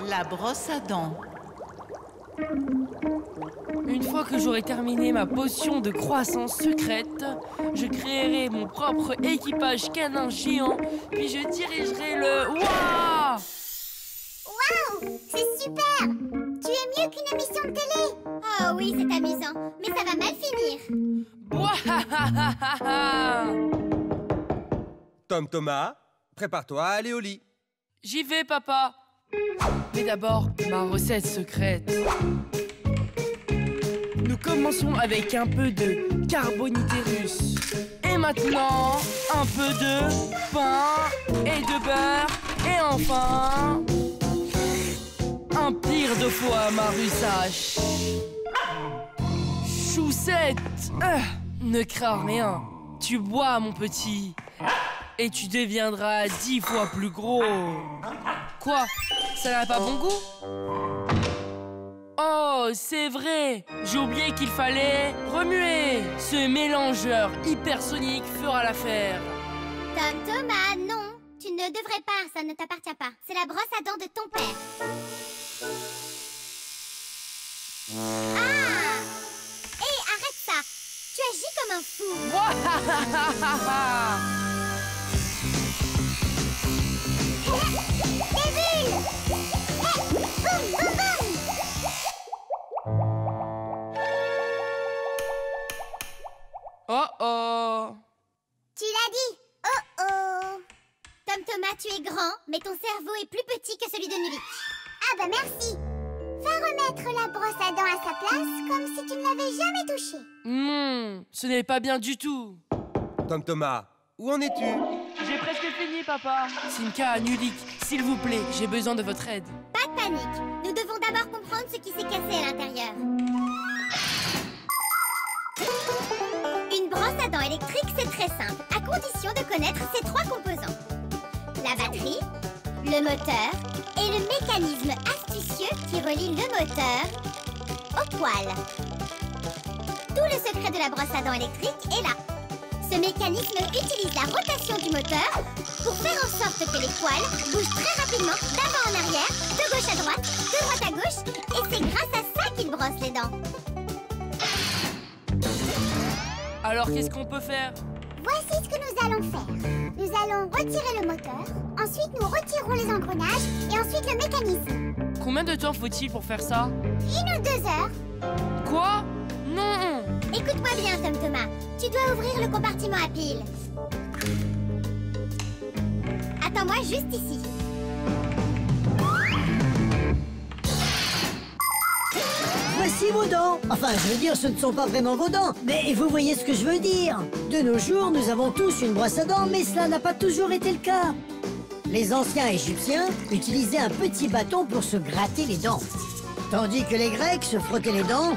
La brosse à dents. Une fois que j'aurai terminé ma potion de croissance secrète, je créerai mon propre équipage canin géant, puis je dirigerai le... Waouh! Waouh! C'est super! Tu es mieux qu'une émission de télé! Oh oui, c'est amusant, mais ça va mal finir. Ouahahaha! Tom Thomas, prépare-toi à aller au lit. J'y vais, papa. Mais d'abord, ma recette secrète. Nous commençons avec un peu de carbonitérus. Et maintenant, un peu de pain et de beurre. Et enfin, un pire de foie marussage. Choussette, ne crains rien. Tu bois, mon petit. Et tu deviendras 10 fois plus gros. Quoi? Ça n'a pas bon goût? Oh, c'est vrai! J'ai oublié qu'il fallait remuer! Ce mélangeur hypersonique fera l'affaire. Tom Thomas, non! Tu ne devrais pas, ça ne t'appartient pas. C'est la brosse à dents de ton père. Ah! Hé, arrête ça! Tu agis comme un fou! Ouahahaha! Des bulles! Boum, boum, boum! Oh oh! Tu l'as dit! Oh oh! Tom Thomas, tu es grand, mais ton cerveau est plus petit que celui de Nulik. Ah bah merci! Va remettre la brosse à dents à sa place, comme si tu ne l'avais jamais touchée. Non, ce n'est pas bien du tout. Tom Thomas, où en es-tu? J'ai presque fini, papa. Simka, Nulik, s'il vous plaît, j'ai besoin de votre aide. Pas de panique. Nous devons d'abord comprendre ce qui s'est cassé à l'intérieur. Une brosse à dents électrique, c'est très simple, à condition de connaître ses trois composants. La batterie, le moteur et le mécanisme astucieux qui relie le moteur au poil. Tout le secret de la brosse à dents électrique est là. Ce mécanisme utilise la rotation du moteur pour faire en sorte que les poils bougent très rapidement d'avant en arrière, de gauche à droite, de droite à gauche, et c'est grâce à ça qu'il brosse les dents. Alors, qu'est-ce qu'on peut faire? Voici ce que nous allons faire. Nous allons retirer le moteur, ensuite nous retirerons les engrenages et ensuite le mécanisme. Combien de temps faut-il pour faire ça? 1 ou 2 heures. Quoi? Non! Écoute-moi bien, Tom Thomas. Tu dois ouvrir le compartiment à piles. Attends-moi juste ici. Voici vos dents. Enfin, je veux dire, ce ne sont pas vraiment vos dents, mais vous voyez ce que je veux dire. De nos jours, nous avons tous une brosse à dents, mais cela n'a pas toujours été le cas. Les anciens Égyptiens utilisaient un petit bâton pour se gratter les dents, tandis que les Grecs se frottaient les dents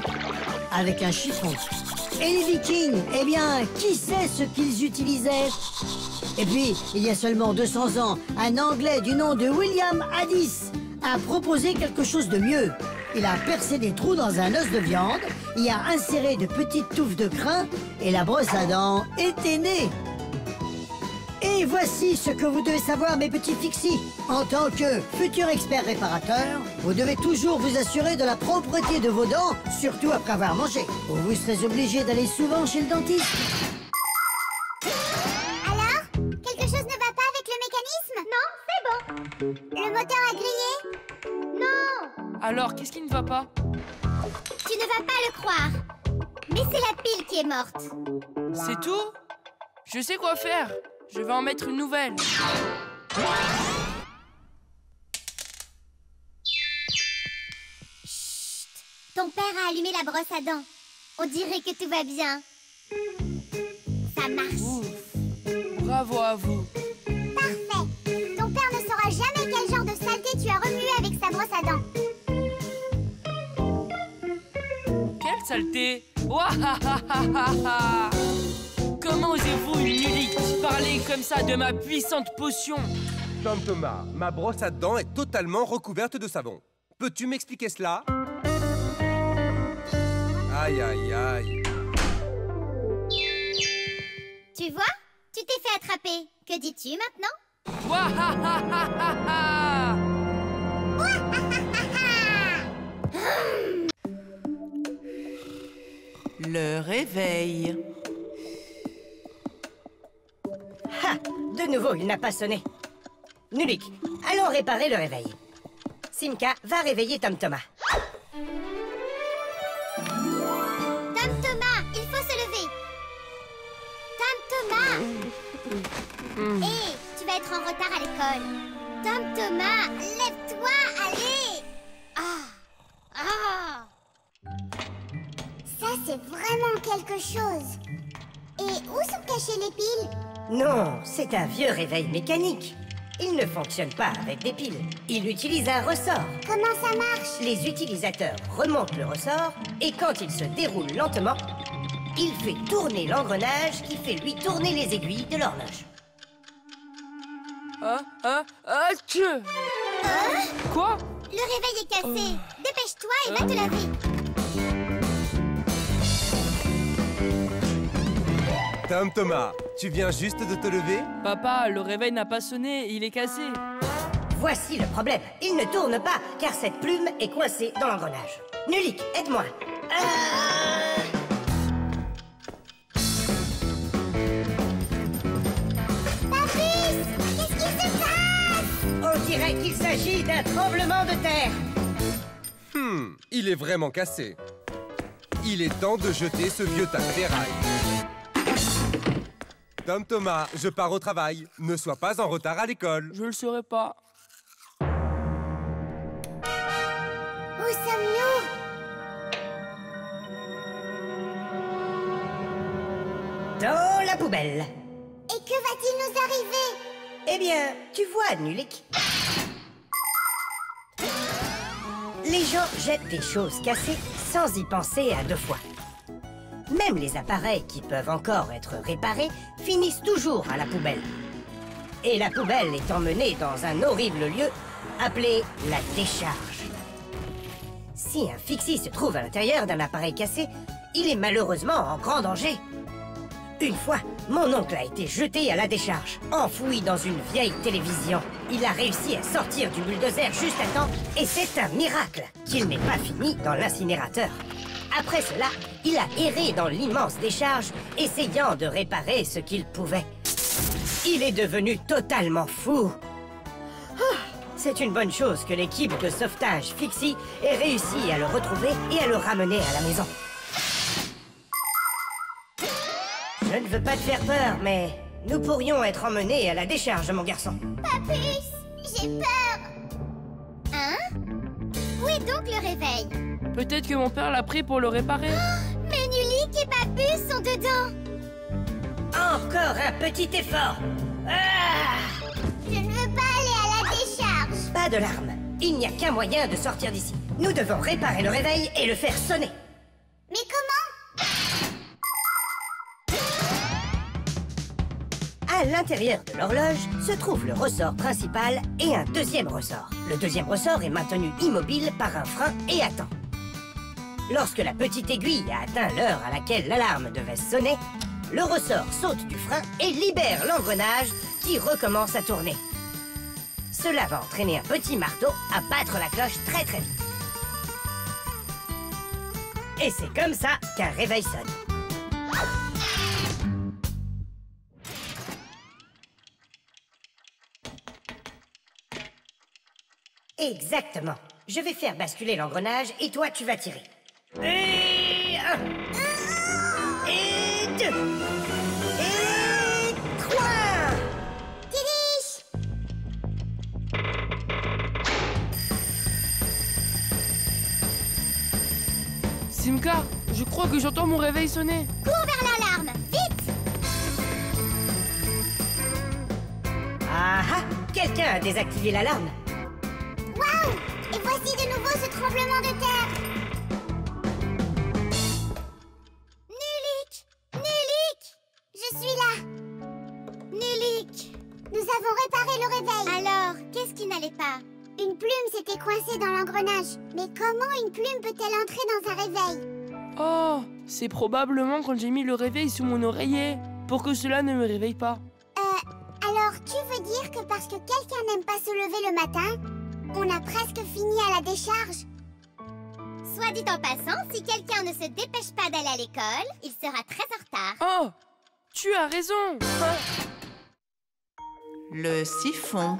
avec un chiffon. Et les Vikings, eh bien, qui sait ce qu'ils utilisaient? Et puis, il y a seulement 200 ans, un Anglais du nom de William Addis a proposé quelque chose de mieux. Il a percé des trous dans un os de viande, y a inséré de petites touffes de crin, et la brosse à dents était née. Et voici ce que vous devez savoir, mes petits fixies. En tant que futur expert réparateur, vous devez toujours vous assurer de la propreté de vos dents, surtout après avoir mangé. Ou vous serez obligé d'aller souvent chez le dentiste. Alors? Quelque chose ne va pas avec le mécanisme? Non, c'est bon. Le moteur a grillé? Non. Alors, qu'est-ce qui ne va pas? Tu ne vas pas le croire. Mais c'est la pile qui est morte. C'est tout? Je sais quoi faire. Je vais en mettre une nouvelle. Chut. Ton père a allumé la brosse à dents. On dirait que tout va bien. Ça marche. Ouf. Bravo à vous. Parfait. Ton père ne saura jamais quel genre de saleté tu as remué avec sa brosse à dents. Quelle saleté! Ouahahaha! Comment osez-vous, Nulik, parler comme ça de ma puissante potion? Tom Thomas, ma brosse à dents est totalement recouverte de savon. Peux-tu m'expliquer cela? Aïe, aïe, aïe. Tu vois? Tu t'es fait attraper. Que dis-tu maintenant? Ouahahaha! réveil. Ha! De nouveau, il n'a pas sonné. Nulik, allons réparer le réveil. Simka, va réveiller Tom Thomas. Tom Thomas, il faut se lever. Tom Thomas. Hé, tu vas être en retard à l'école. Tom Thomas, lève-toi, allez. Ça, c'est vraiment quelque chose. Et où sont cachées les piles? Non, c'est un vieux réveil mécanique. Il ne fonctionne pas avec des piles. Il utilise un ressort. Comment ça marche? Les utilisateurs remontent le ressort et quand il se déroule lentement, il fait tourner l'engrenage qui fait lui tourner les aiguilles de l'horloge. Tchou. Quoi? Le réveil est cassé. Dépêche-toi et va te laver. Tom Thomas, tu viens juste de te lever? Papa, le réveil n'a pas sonné, il est cassé. Voici le problème. Il ne tourne pas car cette plume est coincée dans l'engrenage. Nulik, aide-moi. Papus, qu'est-ce qui se passe? On dirait qu'il s'agit d'un tremblement de terre. Il est vraiment cassé. Il est temps de jeter ce vieux tas de ferraille. Tom Thomas, je pars au travail. Ne sois pas en retard à l'école. Je le saurais pas. Où sommes-nous? Dans la poubelle. Et que va-t-il nous arriver? Eh bien, tu vois, Nulik. Les gens jettent des choses cassées sans y penser à deux fois. Même les appareils qui peuvent encore être réparés finissent toujours à la poubelle. Et la poubelle est emmenée dans un horrible lieu appelé la décharge. Si un fixie se trouve à l'intérieur d'un appareil cassé, il est malheureusement en grand danger. Une fois, mon oncle a été jeté à la décharge, enfoui dans une vieille télévision. Il a réussi à sortir du bulldozer juste à temps, et c'est un miracle qu'il n'ait pas fini dans l'incinérateur. Après cela, il a erré dans l'immense décharge, essayant de réparer ce qu'il pouvait. Il est devenu totalement fou. C'est une bonne chose que l'équipe de sauvetage Fixie ait réussi à le retrouver et à le ramener à la maison. Je ne veux pas te faire peur, mais nous pourrions être emmenés à la décharge, mon garçon. Papus, j'ai peur. Hein? Où est donc le réveil? Peut-être que mon père l'a pris pour le réparer. Mais Nulik et Papus sont dedans. Encore un petit effort. Ah! Je ne veux pas aller à la décharge. Pas de larmes. Il n'y a qu'un moyen de sortir d'ici. Nous devons réparer le réveil et le faire sonner. Mais comment? À l'intérieur de l'horloge se trouve le ressort principal et un deuxième ressort. Le deuxième ressort est maintenu immobile par un frein et attend. Lorsque la petite aiguille a atteint l'heure à laquelle l'alarme devait sonner, le ressort saute du frein et libère l'engrenage qui recommence à tourner. Cela va entraîner un petit marteau à battre la cloche très très vite. Et c'est comme ça qu'un réveil sonne. Exactement. Je vais faire basculer l'engrenage et toi tu vas tirer. Et 1. Et 2. Et 3. Tidiche! Simka, je crois que j'entends mon réveil sonner. Cours vers l'alarme, vite! Ah ah! Quelqu'un a désactivé l'alarme. Waouh! Et voici de nouveau ce tremblement de terre. Nulik! Nulik! Je suis là. Nulik! Nous avons réparé le réveil. Alors, qu'est-ce qui n'allait pas? Une plume s'était coincée dans l'engrenage. Mais comment une plume peut-elle entrer dans un réveil? Oh, c'est probablement quand j'ai mis le réveil sous mon oreiller, pour que cela ne me réveille pas. Alors, tu veux dire que parce que quelqu'un n'aime pas se lever le matin, on a presque fini à la décharge? Soit dit en passant, si quelqu'un ne se dépêche pas d'aller à l'école, il sera très en retard. Oh, tu as raison. Le siphon.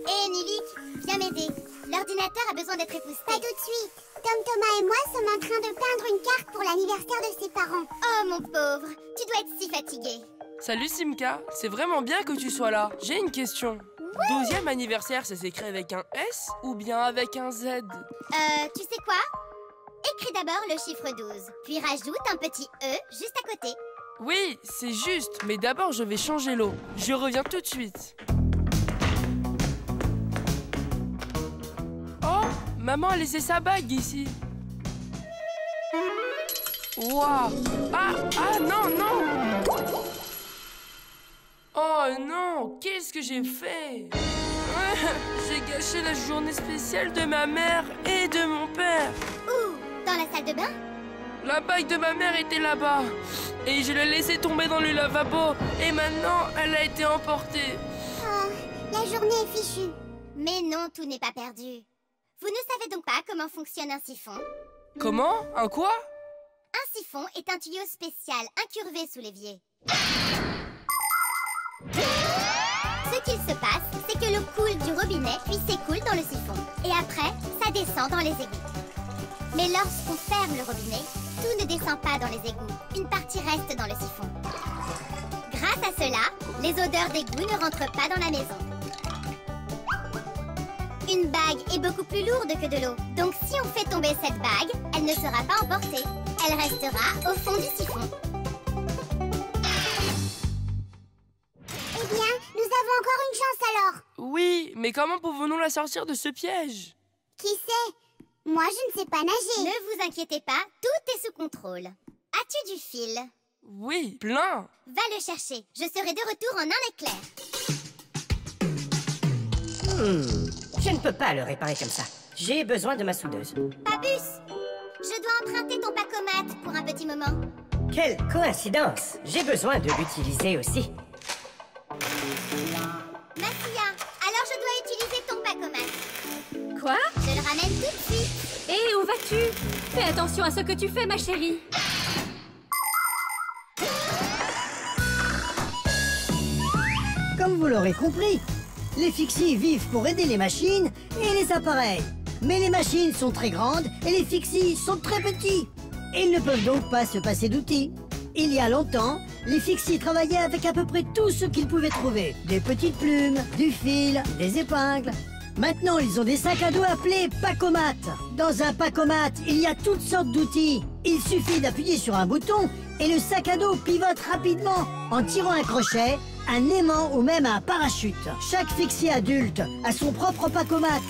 Hé, Nilik, viens m'aider. L'ordinateur a besoin d'être épousseté. Pas tout de suite. Tom, Thomas et moi sommes en train de peindre une carte pour l'anniversaire de ses parents. Oh, mon pauvre, tu dois être si fatigué. Salut Simka, c'est vraiment bien que tu sois là. J'ai une question. 12e anniversaire, ça s'écrit avec un S ou bien avec un Z? Tu sais quoi? Écris d'abord le chiffre 12, puis rajoute un petit E juste à côté. Oui, c'est juste, mais d'abord je vais changer l'eau. Je reviens tout de suite. Oh, maman a laissé sa bague ici. Waouh! Ah, non, non! Oh non, qu'est-ce que j'ai fait? J'ai gâché la journée spéciale de ma mère et de mon père. Où? Dans la salle de bain? La bague de ma mère était là-bas. Et je l'ai laissée tomber dans le lavabo. Et maintenant, elle a été emportée. Oh, la journée est fichue. Mais non, tout n'est pas perdu. Vous ne savez donc pas comment fonctionne un siphon? Comment? Un quoi? Un siphon est un tuyau spécial incurvé sous l'évier. Ce qu'il se passe, c'est que l'eau coule du robinet puis s'écoule dans le siphon. Et après, ça descend dans les égouts. Mais lorsqu'on ferme le robinet, tout ne descend pas dans les égouts. Une partie reste dans le siphon. Grâce à cela, les odeurs d'égout ne rentrent pas dans la maison. Une bague est beaucoup plus lourde que de l'eau. Donc si on fait tomber cette bague, elle ne sera pas emportée. Elle restera au fond du siphon. Eh bien, nous avons encore une chance alors. Oui, mais comment pouvons-nous la sortir de ce piège? Qui sait? Moi, je ne sais pas nager. Ne vous inquiétez pas, tout est sous contrôle. As-tu du fil? Oui, plein. Va le chercher. Je serai de retour en un éclair. Je ne peux pas le réparer comme ça. J'ai besoin de ma soudeuse. Papus, je dois emprunter ton pacomat pour un petit moment. Quelle coïncidence! J'ai besoin de l'utiliser aussi. Massia, alors je dois utiliser ton pacomat. Quoi? Je le ramène tout de suite. Hé, où vas-tu? Fais attention à ce que tu fais, ma chérie. Comme vous l'aurez compris, les fixies vivent pour aider les machines et les appareils. Mais les machines sont très grandes et les fixies sont très petits. Ils ne peuvent donc pas se passer d'outils. Il y a longtemps, les fixies travaillaient avec à peu près tout ce qu'ils pouvaient trouver. Des petites plumes, du fil, des épingles. Maintenant, ils ont des sacs à dos appelés pacomat. Dans un pacomat, il y a toutes sortes d'outils. Il suffit d'appuyer sur un bouton et le sac à dos pivote rapidement en tirant un crochet, un aimant ou même un parachute. Chaque fixie adulte a son propre pacomat.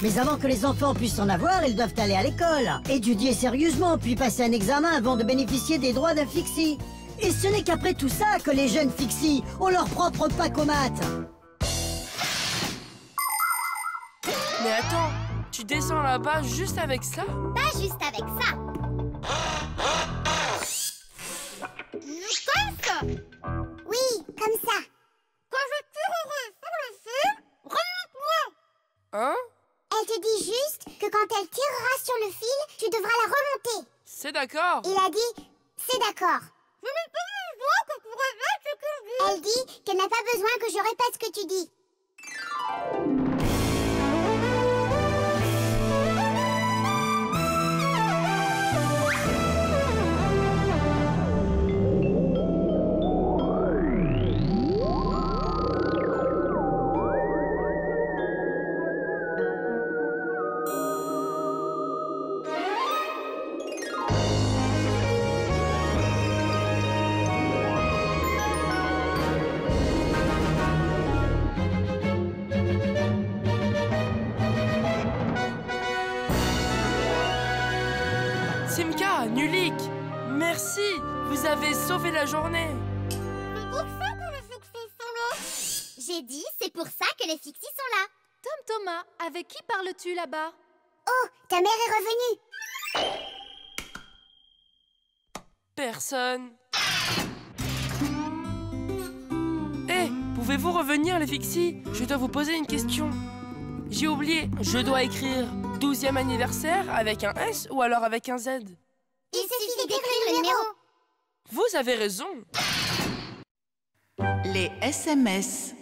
Mais avant que les enfants puissent en avoir, ils doivent aller à l'école, étudier sérieusement, puis passer un examen avant de bénéficier des droits d'un fixie. Et ce n'est qu'après tout ça que les jeunes fixies ont leur propre pacomat. Mais attends, tu descends là-bas juste avec ça? Pas juste avec ça. Comme ça. Oui, comme ça. Quand je tirerai sur le fil, remonte-moi. Hein? Elle te dit juste que quand elle tirera sur le fil, tu devras la remonter. C'est d'accord. Il a dit, c'est d'accord. Je n'ai pas besoin que tu répètes ce que je dis. Elle dit qu'elle n'a pas besoin que je répète ce que tu dis. Simka, Nulik, merci, vous avez sauvé la journée. C'est pour ça que les fixies sont là. J'ai dit, c'est pour ça que les fixies sont là. Tom Thomas, avec qui parles-tu là-bas? Oh, ta mère est revenue. Personne. Hé, pouvez-vous revenir les fixies? Je dois vous poser une question. J'ai oublié. Je dois écrire 12e anniversaire avec un S ou alors avec un Z? Il suffit d'écrire le numéro. Vous avez raison. Les SMS.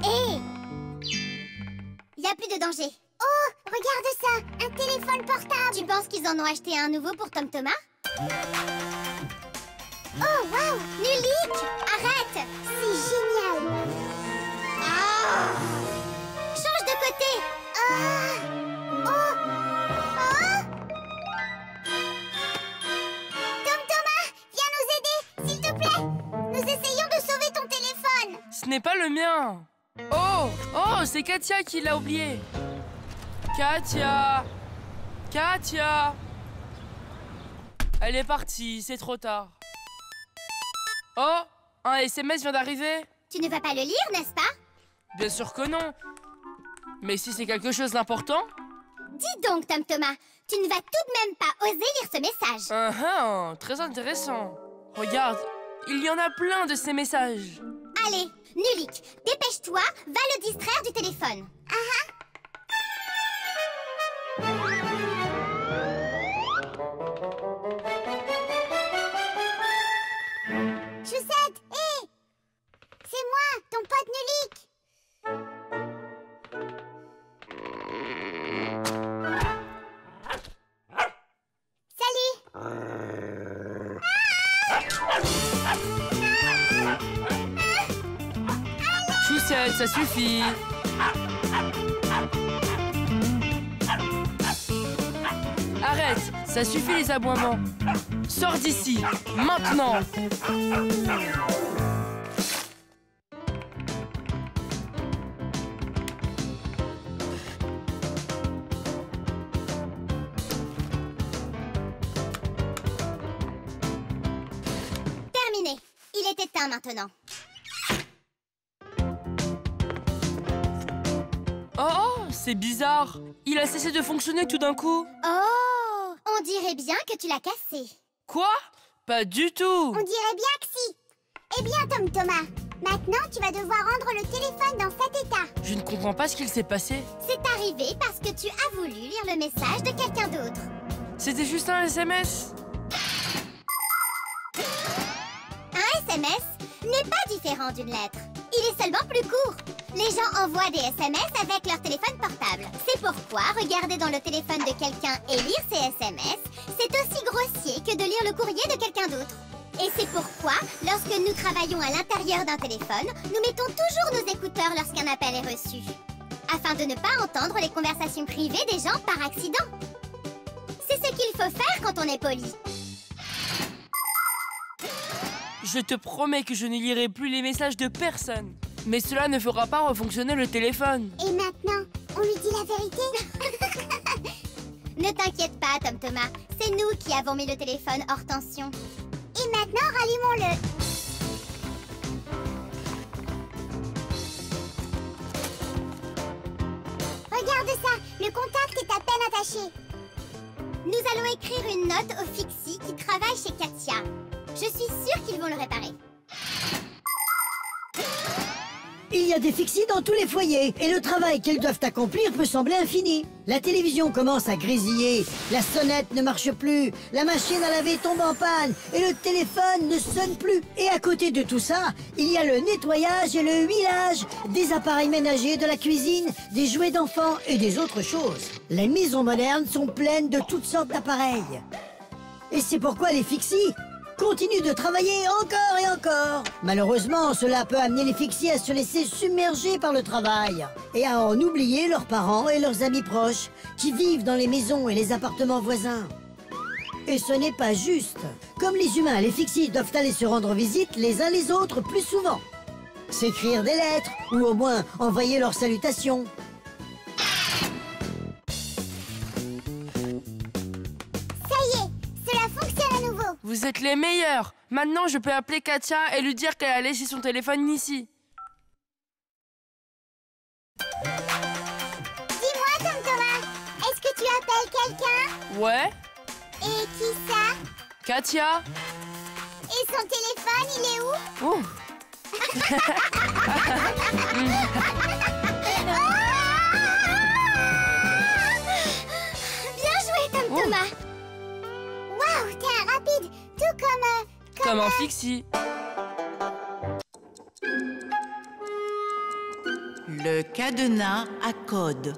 Hé! Il n'y a plus de danger. Oh, regarde ça! Un téléphone portable! Tu penses qu'ils en ont acheté un nouveau pour Tom Thomas? Oh, waouh! Nulik! Arrête! C'est génial! Ah! Change de côté! Ah! Oh! Oh! Tom Thomas, viens nous aider, s'il te plaît! Nous essayons de sauver ton téléphone! Ce n'est pas le mien. Oh, oh, c'est Katia qui l'a oublié. Katia! Katia! Elle est partie, c'est trop tard. Oh, un SMS vient d'arriver. Tu ne vas pas le lire, n'est-ce pas? Bien sûr que non. Mais si c'est quelque chose d'important? Dis donc, Tom Thomas, tu ne vas tout de même pas oser lire ce message. Très intéressant. Regarde, il y en a plein de ces messages. Allez, Nulik, dépêche-toi, va le distraire du téléphone. Chaussette, hé! C'est moi, ton pote Nulik. Salut! Choussette, ça suffit. Arrête, ça suffit les aboiements. Sors d'ici, maintenant. Terminé. Il est éteint maintenant. Oh, c'est bizarre. Il a cessé de fonctionner tout d'un coup. Oh! On dirait bien que tu l'as cassé. Quoi? Pas du tout. On dirait bien que si. Eh bien, Tom Thomas, maintenant tu vas devoir rendre le téléphone dans cet état. Je ne comprends pas ce qu'il s'est passé. C'est arrivé parce que tu as voulu lire le message de quelqu'un d'autre. C'était juste un SMS. Un SMS n'est pas différent d'une lettre. Il est seulement plus court. Les gens envoient des SMS avec leur téléphone portable. C'est pourquoi regarder dans le téléphone de quelqu'un et lire ses SMS, c'est aussi grossier que de lire le courrier de quelqu'un d'autre. Et c'est pourquoi, lorsque nous travaillons à l'intérieur d'un téléphone, nous mettons toujours nos écouteurs lorsqu'un appel est reçu, afin de ne pas entendre les conversations privées des gens par accident. C'est ce qu'il faut faire quand on est poli. Je te promets que je ne lirai plus les messages de personne. Mais cela ne fera pas refonctionner le téléphone. Et maintenant, on lui dit la vérité? Ne t'inquiète pas, Tom Thomas. C'est nous qui avons mis le téléphone hors tension. Et maintenant, rallumons-le. Regarde ça, le contact est à peine attaché. Nous allons écrire une note au Fixie qui travaille chez Katia. Je suis sûre qu'ils vont le réparer. Il y a des fixies dans tous les foyers et le travail qu'elles doivent accomplir peut sembler infini. La télévision commence à grésiller, la sonnette ne marche plus, la machine à laver tombe en panne et le téléphone ne sonne plus. Et à côté de tout ça, il y a le nettoyage et le huilage des appareils ménagers, de la cuisine, des jouets d'enfants et des autres choses. Les maisons modernes sont pleines de toutes sortes d'appareils. Et c'est pourquoi les fixies continuent de travailler encore et encore. Malheureusement, cela peut amener les fixies à se laisser submerger par le travail et à en oublier leurs parents et leurs amis proches qui vivent dans les maisons et les appartements voisins. Et ce n'est pas juste. Comme les humains, les fixies doivent aller se rendre visite les uns les autres plus souvent. S'écrire des lettres ou au moins envoyer leurs salutations. Vous êtes les meilleurs. Maintenant, je peux appeler Katia et lui dire qu'elle a laissé son téléphone ici. Dis-moi, Tom Thomas, est-ce que tu appelles quelqu'un? Ouais. Et qui ça? Katia. Et son téléphone, il est où? Oh, Bien joué, Tom Thomas. Waouh, t'es un rapide, tout Comme un Fixie. Le cadenas à code.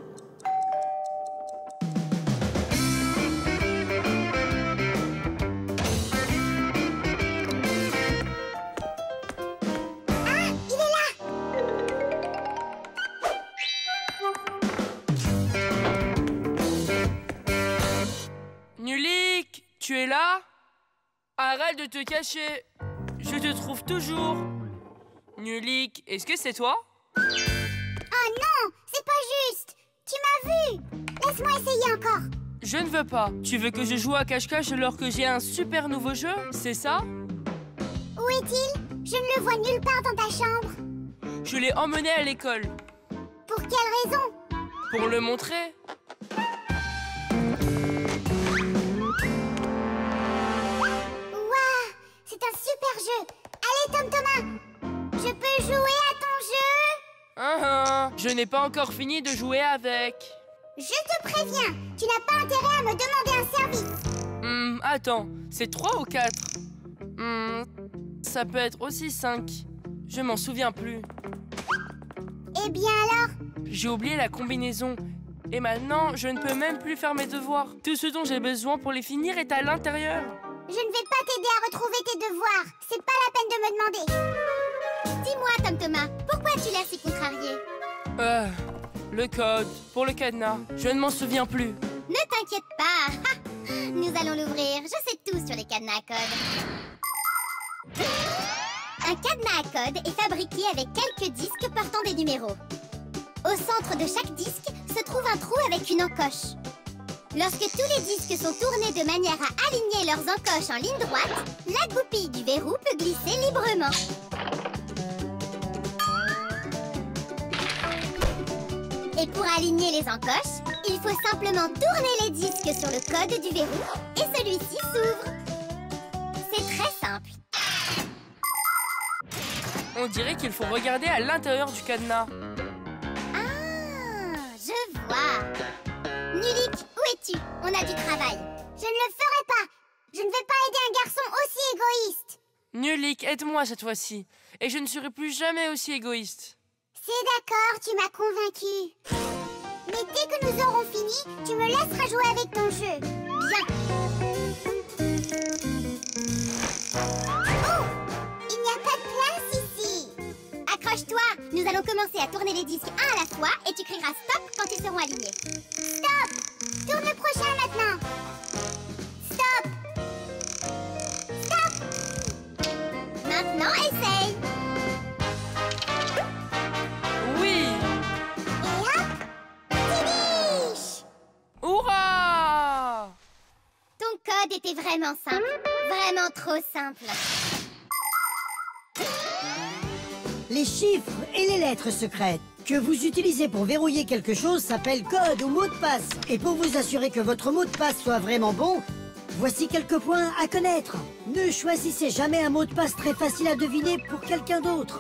Nulik, tu es là? Arrête de te cacher. Je te trouve toujours. Nulik, est-ce que c'est toi? Oh non, c'est pas juste. Tu m'as vu. Laisse-moi essayer encore. Je ne veux pas. Tu veux que je joue à cache-cache alors que j'ai un super nouveau jeu? C'est ça? Où est-il? Je ne le vois nulle part dans ta chambre. Je l'ai emmené à l'école. Pour quelle raison? Pour le montrer. Waouh, c'est un super jeu. Allez, Tom Thomas, je peux jouer à ton jeu? Je n'ai pas encore fini de jouer avec. Je te préviens, tu n'as pas intérêt à me demander un service. Attends, c'est 3 ou 4? Ça peut être aussi 5. Je m'en souviens plus. Eh bien alors? J'ai oublié la combinaison. Et maintenant, je ne peux même plus faire mes devoirs. Tout ce dont j'ai besoin pour les finir est à l'intérieur. Je ne vais pas t'aider à retrouver tes devoirs. C'est pas la peine de me demander. Dis-moi, Tom Thomas, pourquoi as-tu l'air si contrarié? Le code pour le cadenas. Je ne m'en souviens plus. Ne t'inquiète pas. Nous allons l'ouvrir. Je sais tout sur les cadenas à code. Un cadenas à code est fabriqué avec quelques disques portant des numéros. Au centre de chaque disque se trouve un trou avec une encoche. Lorsque tous les disques sont tournés de manière à aligner leurs encoches en ligne droite, la goupille du verrou peut glisser librement. Et pour aligner les encoches, il faut simplement tourner les disques sur le code du verrou et celui-ci s'ouvre. C'est très simple. On dirait qu'il faut regarder à l'intérieur du cadenas. Ah, je vois. Nulik, où es-tu? On a du travail. Je ne le ferai pas. Je ne vais pas aider un garçon aussi égoïste. Nulik, aide-moi cette fois-ci. Et je ne serai plus jamais aussi égoïste. C'est d'accord, tu m'as convaincu. Mais dès que nous aurons fini, tu me laisseras jouer avec ton jeu. Bien. Oh! Il n'y a pas de place ici. Accroche-toi, nous allons commencer à tourner les disques un à la fois et tu crieras stop quand ils seront alignés. Stop! Tourne le prochain maintenant. Stop! Stop! Maintenant, essaye. Oui! Et hop! Finish! Hurrah! Ton code était vraiment simple. Vraiment trop simple. Les chiffres et les lettres secrètes que vous utilisez pour verrouiller quelque chose s'appellent code ou mot de passe. Et pour vous assurer que votre mot de passe soit vraiment bon, voici quelques points à connaître. Ne choisissez jamais un mot de passe très facile à deviner pour quelqu'un d'autre.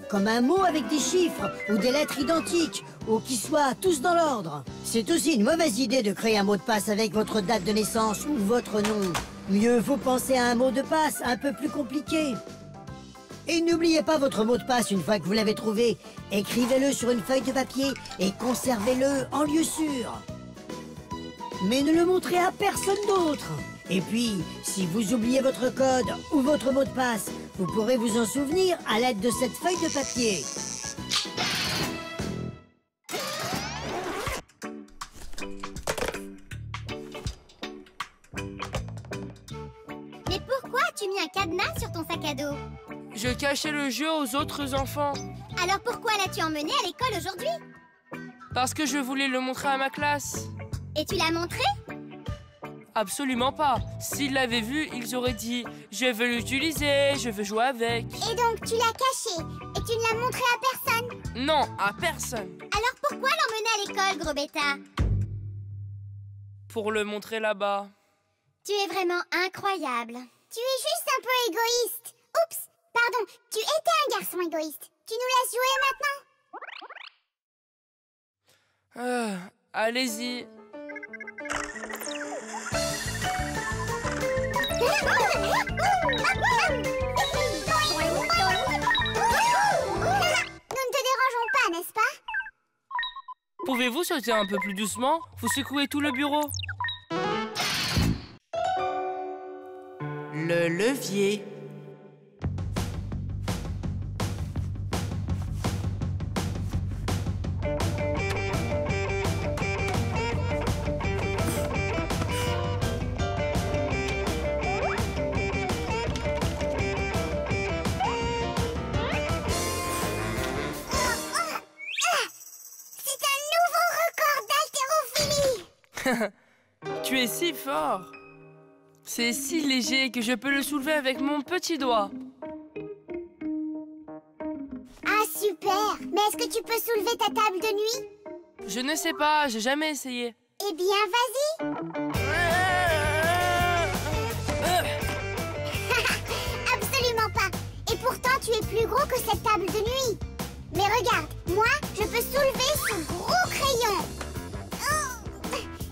Comme un mot avec des chiffres ou des lettres identiques ou qui soient tous dans l'ordre. C'est aussi une mauvaise idée de créer un mot de passe avec votre date de naissance ou votre nom. Mieux vaut penser à un mot de passe un peu plus compliqué. Et n'oubliez pas votre mot de passe une fois que vous l'avez trouvé. Écrivez-le sur une feuille de papier et conservez-le en lieu sûr. Mais ne le montrez à personne d'autre. Et puis, si vous oubliez votre code ou votre mot de passe, vous pourrez vous en souvenir à l'aide de cette feuille de papier. Mais pourquoi as-tu mis un cadenas sur ton sac à dos? Je cachais le jeu aux autres enfants. Alors pourquoi l'as-tu emmené à l'école aujourd'hui? Parce que je voulais le montrer à ma classe. Et tu l'as montré? Absolument pas. S'ils l'avaient vu, ils auraient dit « Je veux l'utiliser, je veux jouer avec ». Et donc tu l'as caché et tu ne l'as montré à personne? Non, à personne. Alors pourquoi l'emmener à l'école, gros bêta? Pour le montrer là-bas. Tu es vraiment incroyable. Tu es juste un peu égoïste. Oups, Pardon, tu étais un garçon égoïste. Tu nous laisses jouer maintenant? Allez-y. Nous ne te dérangeons pas, n'est-ce pas? Pouvez-vous sauter un peu plus doucement? Vous secouez tout le bureau. Le levier. Tu es si fort. C'est si léger que je peux le soulever avec mon petit doigt. Ah, super! Mais est-ce que tu peux soulever ta table de nuit? Je ne sais pas, j'ai jamais essayé. Eh bien, vas-y! Absolument pas! Et pourtant, tu es plus gros que cette table de nuit. Mais regarde, moi, je peux soulever ce gros crayon.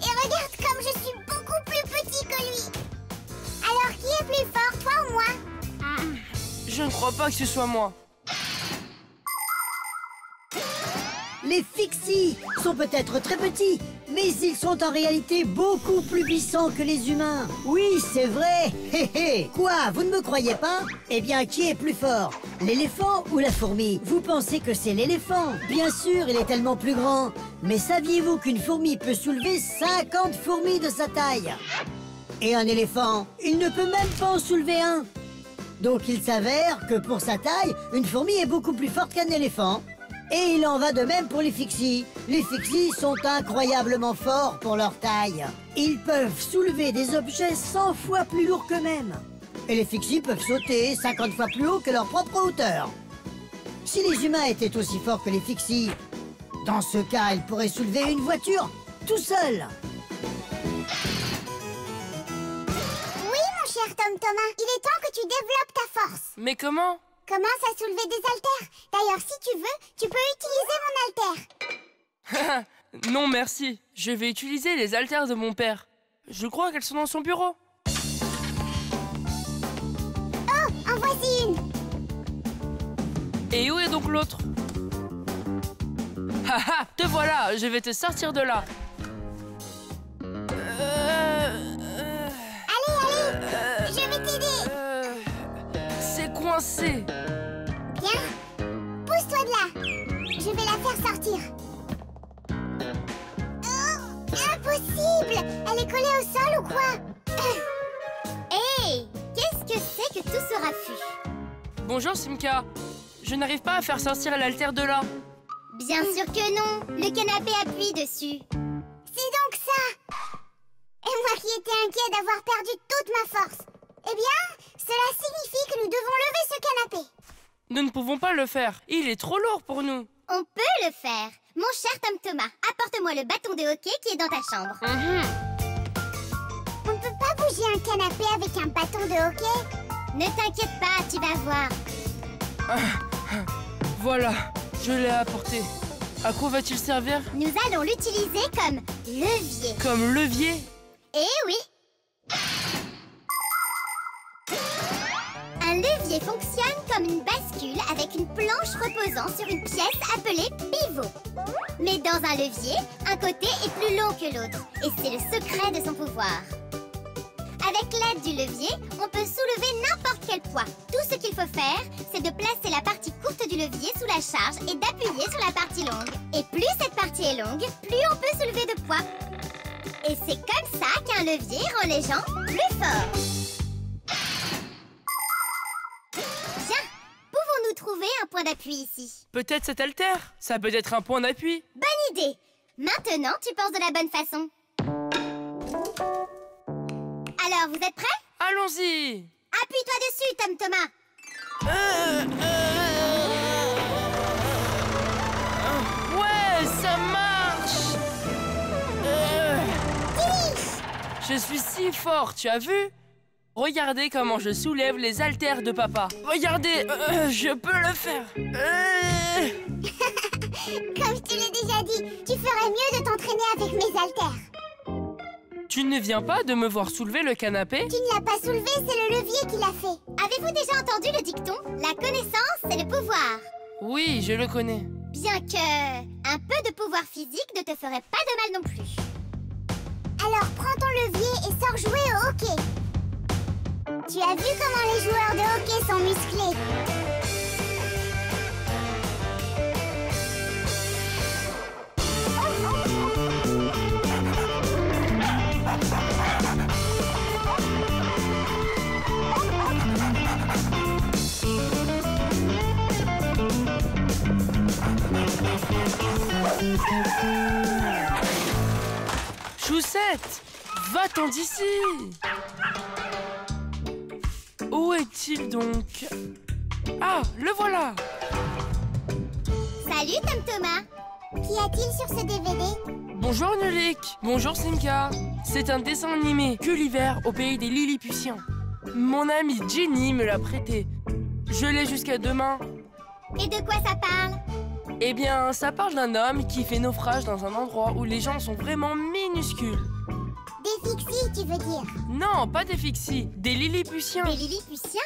Et regarde comme je suis beaucoup plus petit que lui. Alors, qui est plus fort, toi ou moi? Je ne crois pas que ce soit moi. Les Fixies sont peut-être très petits, mais ils sont en réalité beaucoup plus puissants que les humains. Oui, c'est vrai. Hé hé. Quoi, vous ne me croyez pas? Eh bien, qui est plus fort? L'éléphant ou la fourmi? Vous pensez que c'est l'éléphant? Bien sûr, il est tellement plus grand. Mais saviez-vous qu'une fourmi peut soulever 50 fourmis de sa taille? Et un éléphant, il ne peut même pas en soulever un. Donc il s'avère que pour sa taille, une fourmi est beaucoup plus forte qu'un éléphant. Et il en va de même pour les Fixies. Les Fixies sont incroyablement forts pour leur taille. Ils peuvent soulever des objets 100 fois plus lourds qu'eux-mêmes. Et les Fixies peuvent sauter 50 fois plus haut que leur propre hauteur. Si les humains étaient aussi forts que les Fixies, dans ce cas, ils pourraient soulever une voiture tout seuls. Oui, mon cher Tom Thomas, il est temps que tu développes ta force. Mais comment? Commence à soulever des haltères. D'ailleurs, si tu veux, tu peux utiliser mon haltère. Non, merci. Je vais utiliser les haltères de mon père. Je crois qu'elles sont dans son bureau. Oh, en voici une. Et où est donc l'autre? Haha, te voilà. Je vais te sortir de là. Allez, je vais t'aider. C'est coincé. Bien, pousse-toi de là. Je vais la faire sortir. Oh, impossible. Elle est collée au sol ou quoi? Hey, qu'est-ce que c'est que tout ce raffut? Bonjour, Simka. Je n'arrive pas à faire sortir l'haltère de là. Bien sûr que non. Le canapé appuie dessus. C'est donc ça. Et moi qui étais inquiet d'avoir perdu toute ma force. Eh bien, cela signifie que nous devons lever ce canapé. Nous ne pouvons pas le faire. Il est trop lourd pour nous. On peut le faire. Mon cher Tom Thomas, apporte-moi le bâton de hockey qui est dans ta chambre. On ne peut pas bouger un canapé avec un bâton de hockey. Ne t'inquiète pas, tu vas voir. Voilà, je l'ai apporté. À quoi va-t-il servir? Nous allons l'utiliser comme levier. Comme levier? Eh oui. Un levier fonctionne comme une bascule avec une planche reposant sur une pièce appelée pivot. Mais dans un levier, un côté est plus long que l'autre. Et c'est le secret de son pouvoir. Avec l'aide du levier, on peut soulever n'importe quel poids. Tout ce qu'il faut faire, c'est de placer la partie courte du levier sous la charge et d'appuyer sur la partie longue. Et plus cette partie est longue, plus on peut soulever de poids. Et c'est comme ça qu'un levier rend les gens plus forts. Tiens, pouvons-nous trouver un point d'appui ici? Peut-être cet haltère? Ça peut être un point d'appui. Bonne idée! Maintenant, tu penses de la bonne façon. Alors, vous êtes prêts? Allons-y! Appuie-toi dessus, Tom Thomas. Ouais, ça marche! Je suis si fort, tu as vu? Regardez comment je soulève les haltères de papa. Regardez, je peux le faire. Comme je te l'ai déjà dit, tu ferais mieux de t'entraîner avec mes haltères. Tu ne viens pas de me voir soulever le canapé? Tu ne l'as pas soulevé, c'est le levier qui l'a fait. Avez-vous déjà entendu le dicton? La connaissance, c'est le pouvoir. Oui, je le connais. Bien que un peu de pouvoir physique ne te ferait pas de mal non plus. Alors prends ton levier et sors jouer au hockey. Tu as vu comment les joueurs de hockey sont musclés? Choussette, va-t'en d'ici. Où est-il donc? Ah, le voilà. Salut Tom Thomas. Qu'y a-t-il sur ce DVD? Bonjour Nulik. Bonjour Simka. C'est un dessin animé Gulliver au pays des Lilliputiens. Mon amie Jenny me l'a prêté. Je l'ai jusqu'à demain. Et de quoi ça parle? Eh bien, ça parle d'un homme qui fait naufrage dans un endroit où les gens sont vraiment minuscules. Des fixies, tu veux dire? Non, pas des fixies, des Lilliputiens. Des Lilliputiens?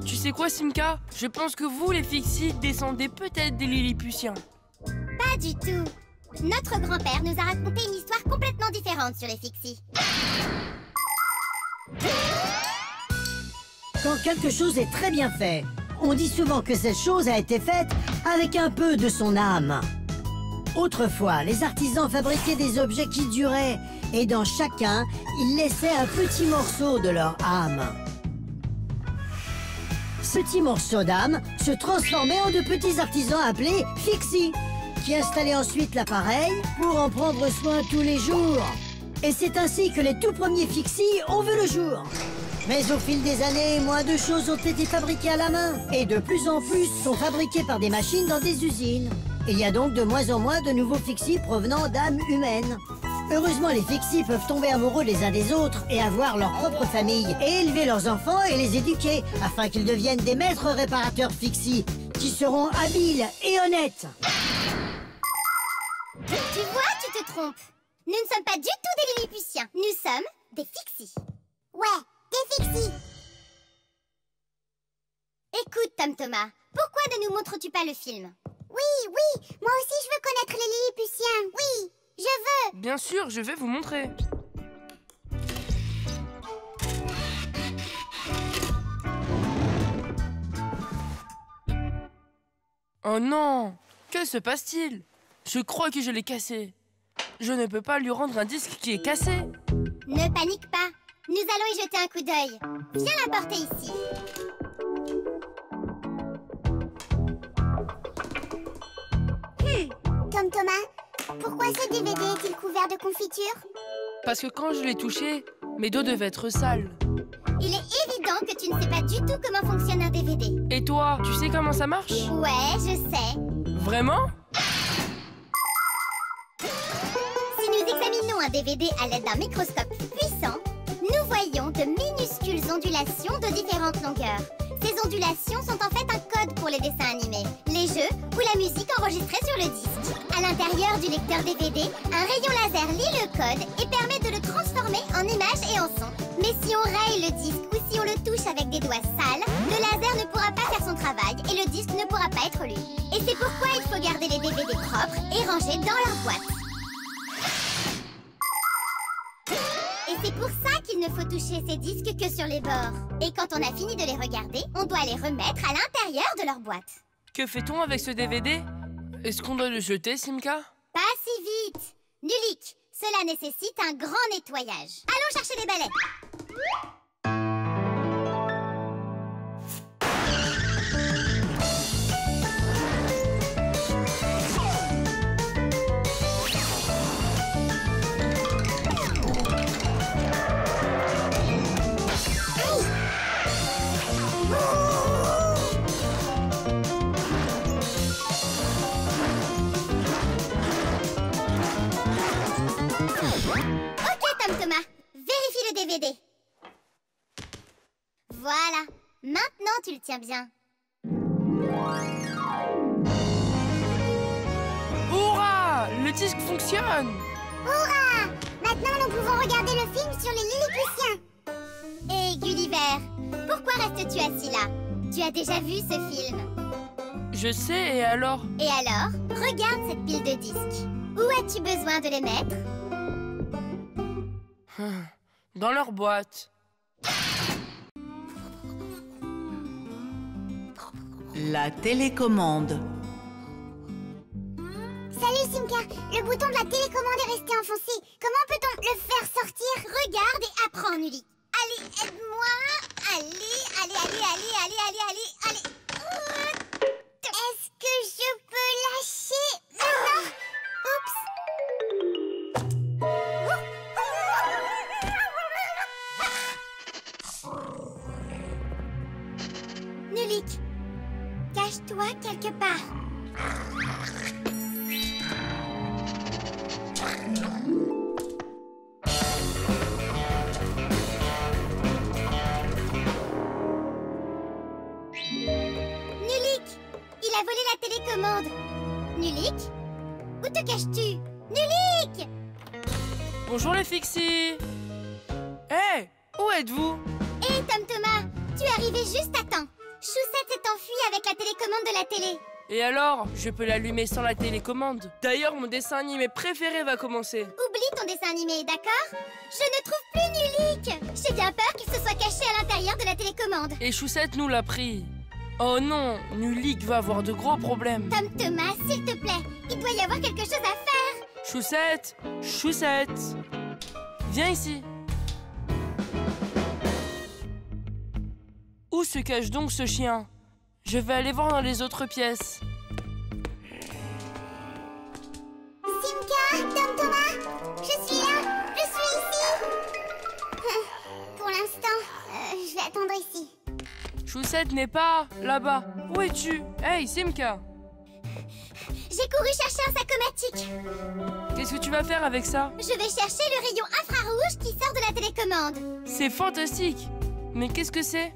Tu sais quoi, Simka? Je pense que vous, les fixies, descendez peut-être des Lilliputiens. Pas du tout. Notre grand-père nous a raconté une histoire complètement différente sur les fixies. Quand quelque chose est très bien fait, on dit souvent que cette chose a été faite avec un peu de son âme. Autrefois, les artisans fabriquaient des objets qui duraient, et dans chacun, ils laissaient un petit morceau de leur âme. Ce petit morceau d'âme se transformait en de petits artisans appelés fixies, qui installaient ensuite l'appareil pour en prendre soin tous les jours. Et c'est ainsi que les tout premiers fixies ont vu le jour. Mais au fil des années, moins de choses ont été fabriquées à la main. Et de plus en plus sont fabriquées par des machines dans des usines. Il y a donc de moins en moins de nouveaux fixies provenant d'âmes humaines. Heureusement, les fixies peuvent tomber amoureux les uns des autres et avoir leur propre famille, et élever leurs enfants et les éduquer, afin qu'ils deviennent des maîtres réparateurs fixies, qui seront habiles et honnêtes. Tu vois, tu te trompes. Nous ne sommes pas du tout des Lilliputiens. Nous sommes des fixies. Ouais, des fixies. Écoute, Tom Thomas, pourquoi ne nous montres-tu pas le film? Oui, moi aussi je veux connaître les Lilliputiens. Oui, je veux. Bien sûr, je vais vous montrer. Oh non! Que se passe-t-il? Je crois que je l'ai cassé. Je ne peux pas lui rendre un disque qui est cassé. Ne panique pas. Nous allons y jeter un coup d'œil. Viens l'apporter ici. Tom Thomas, pourquoi ce DVD est-il couvert de confiture? Parce que quand je l'ai touché, mes dos devaient être sales. Il est évident que tu ne sais pas du tout comment fonctionne un DVD. Et toi, tu sais comment ça marche? Ouais, je sais. Vraiment? Si nous examinons un DVD à l'aide d'un microscope puissant, nous voyons de minuscules ondulations de différentes longueurs. Ces ondulations sont en fait un code pour les dessins animés, les jeux ou la musique enregistrée sur le disque. À l'intérieur du lecteur DVD, un rayon laser lit le code et permet de le transformer en image et en son. Mais si on raye le disque ou si on le touche avec des doigts sales, le laser ne pourra pas faire son travail et le disque ne pourra pas être lu. Et c'est pourquoi il faut garder les DVD propres et rangés dans leur boîte. Et c'est pour ça qu'il ne faut toucher ces disques que sur les bords. Et quand on a fini de les regarder, on doit les remettre à l'intérieur de leur boîte. Que fait-on avec ce DVD? Est-ce qu'on doit le jeter, Simka? Pas si vite. Nulik, cela nécessite un grand nettoyage. Allons chercher les balais. Ok, Tom Thomas, vérifie le DVD. Voilà. Maintenant, tu le tiens bien. Hurrah! Le disque fonctionne! Hurrah! Maintenant, nous pouvons regarder le film sur les Lilliputiens. Et Gulliver, pourquoi restes-tu assis là? Tu as déjà vu ce film? Je sais, et alors? Et alors, regarde cette pile de disques. Où as-tu besoin de les mettre? Dans leur boîte. La télécommande. Salut Simka, le bouton de la télécommande est resté enfoncé. Comment peut-on le faire sortir? Regarde et apprends, Nully. Allez, aide-moi. Allez. Est-ce que je peux lâcher maintenant? Oups. Nulik, cache-toi quelque part. Nulik, il a volé la télécommande. Nulik, où te caches-tu? Nulik! Bonjour les Fixies! Hé! Où êtes-vous? Hé, Tom Thomas, tu es arrivé juste à temps. Choussette s'est enfuie avec la télécommande de la télé. Et alors? Je peux l'allumer sans la télécommande. D'ailleurs, mon dessin animé préféré va commencer. Oublie ton dessin animé, d'accord? Je ne trouve plus Nulik. J'ai bien peur qu'il se soit caché à l'intérieur de la télécommande. Et Choussette nous l'a pris. Oh non, Nulik va avoir de gros problèmes. Tom Thomas, s'il te plaît, il doit y avoir quelque chose à faire. Choussette! Choussette! Viens ici. Où se cache donc ce chien? Je vais aller voir dans les autres pièces. Simka, Tom Thomas, je suis là, je suis ici. Pour l'instant, je vais attendre ici. Choussette n'est pas là-bas. Où es-tu? Hey, Simka! J'ai couru chercher un sac automatique. Qu'est-ce que tu vas faire avec ça? Je vais chercher le rayon infrarouge qui sort de la télécommande. C'est fantastique! Mais qu'est-ce que c'est?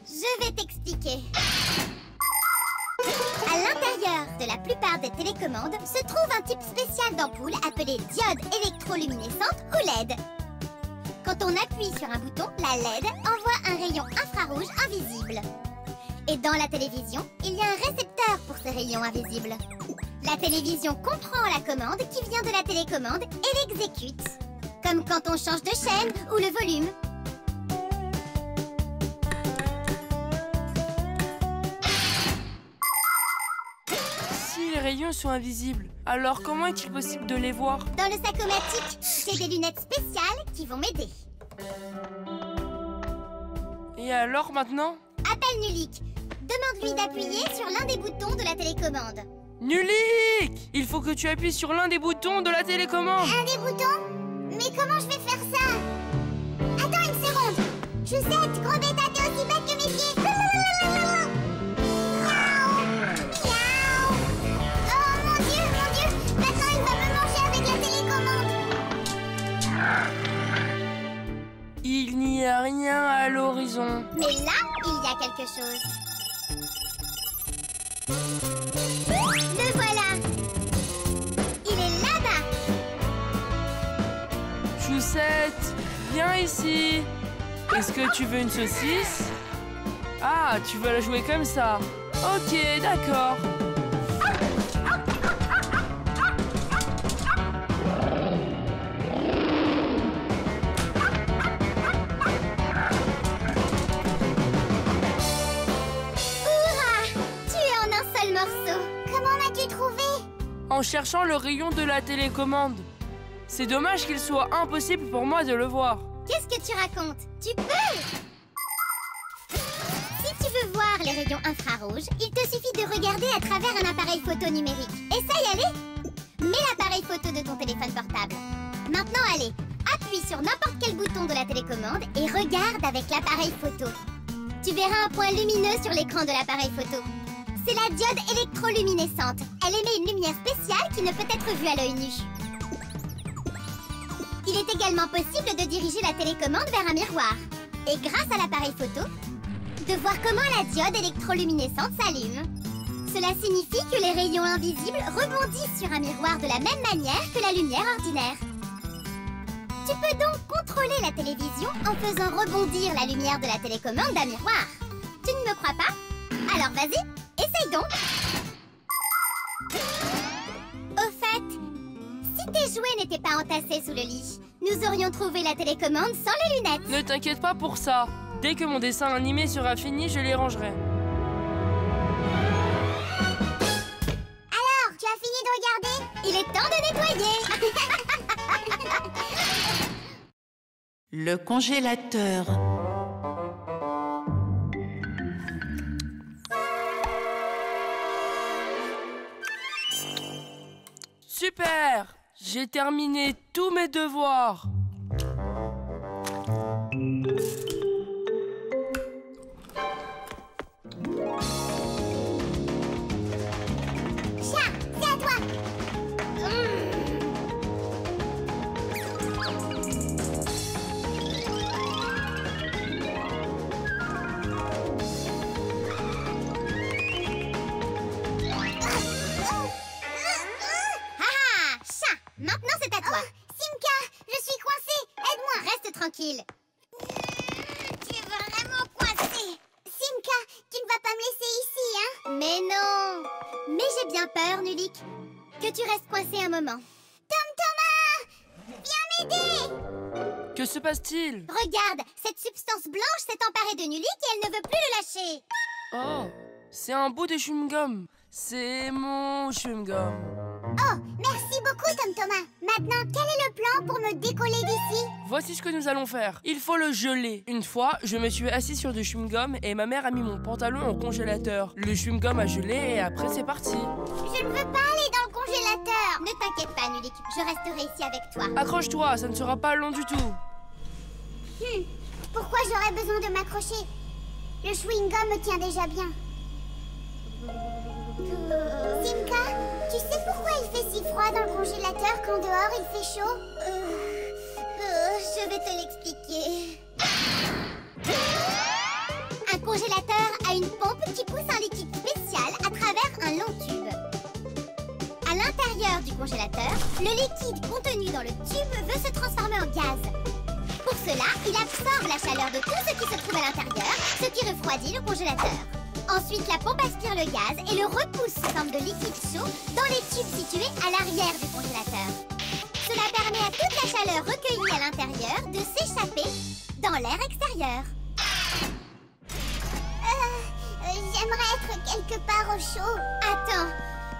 Je vais t'expliquer. À l'intérieur de la plupart des télécommandes se trouve un type spécial d'ampoule appelé diode électroluminescente ou LED. Quand on appuie sur un bouton, la LED envoie un rayon infrarouge invisible. Et dans la télévision, il y a un récepteur pour ces rayons invisibles. La télévision comprend la commande qui vient de la télécommande et l'exécute. Comme quand on change de chaîne ou le volume. Si les rayons sont invisibles, alors comment est-il possible de les voir? Dans le sac-o-matic, j'ai des lunettes spéciales qui vont m'aider. Et alors maintenant? Appelle Nulik. Demande-lui d'appuyer sur l'un des boutons de la télécommande. Nulik! Il faut que tu appuies sur l'un des boutons de la télécommande. Un des boutons? Mais comment je vais faire ça? Attends une seconde. Choussette, gros bêta, t'es aussi bête que mes pieds. Oh mon Dieu, maintenant il va me manger avec la télécommande. Il n'y a rien à l'horizon. Mais là, il y a quelque chose. Le voilà. Il est là-bas. Choussette, viens ici. Est-ce que tu veux une saucisse? Ah, tu veux la jouer comme ça. Ok, d'accord. En cherchant le rayon de la télécommande. C'est dommage qu'il soit impossible pour moi de le voir. Qu'est-ce que tu racontes? Tu peux! Si tu veux voir les rayons infrarouges, il te suffit de regarder à travers un appareil photo numérique. Essaye, allez! Mets l'appareil photo de ton téléphone portable. Maintenant, allez, appuie sur n'importe quel bouton de la télécommande et regarde avec l'appareil photo. Tu verras un point lumineux sur l'écran de l'appareil photo. C'est la diode électroluminescente. Elle émet une lumière spéciale qui ne peut être vue à l'œil nu. Il est également possible de diriger la télécommande vers un miroir. Et grâce à l'appareil photo, rêve de voir comment la diode électroluminescente s'allume. Cela signifie que les rayons invisibles rebondissent sur un miroir de la même manière que la lumière ordinaire. Tu peux donc contrôler la télévision en faisant rebondir la lumière de la télécommande d'un miroir. Tu ne me crois pas? Alors vas-y, essaye donc. Au fait, si tes jouets n'étaient pas entassés sous le lit, nous aurions trouvé la télécommande sans les lunettes. Ne t'inquiète pas pour ça. Dès que mon dessin animé sera fini, je les rangerai. Alors, tu as fini de regarder? Il est temps de nettoyer. Le congélateur. Super! J'ai terminé tous mes devoirs. Chat, c'est à toi. Haha, chat, maintenant c'est à toi. Simka, je suis coincée. Aide-moi. Reste tranquille. Tu es vraiment coincée. Simka, tu ne vas pas me laisser ici, hein? Mais non. Mais j'ai bien peur, Nulik, que tu restes coincé un moment. Tom Thomas, viens m'aider. Que se passe-t-il? Regarde, cette substance blanche s'est emparée de Nulik et elle ne veut plus le lâcher. Oh, c'est un bout de chewing-gum. C'est mon chewing-gum. Oh, merci beaucoup, Tom Thomas. Maintenant, quel est le plan pour me décoller d'ici? Voici ce que nous allons faire. Il faut le geler. Une fois, je me suis assis sur du chewing-gum et ma mère a mis mon pantalon au congélateur. Le chewing-gum a gelé et après c'est parti. Je ne veux pas aller dans le congélateur. Ne t'inquiète pas, Nulik, je resterai ici avec toi. Accroche-toi, ça ne sera pas long du tout. Pourquoi j'aurais besoin de m'accrocher? Le chewing-gum me tient déjà bien. Simka, tu sais pourquoi il fait si froid dans le congélateur quand dehors il fait chaud? Je vais te l'expliquer. Un congélateur a une pompe qui pousse un liquide spécial à travers un long tube. À l'intérieur du congélateur, le liquide contenu dans le tube veut se transformer en gaz. Pour cela, il absorbe la chaleur de tout ce qui se trouve à l'intérieur, ce qui refroidit le congélateur. Ensuite, la pompe aspire le gaz et le repousse sous forme de liquide chaud dans les tubes situés à l'arrière du congélateur. Cela permet à toute la chaleur recueillie à l'intérieur de s'échapper dans l'air extérieur. J'aimerais être quelque part au chaud. Attends,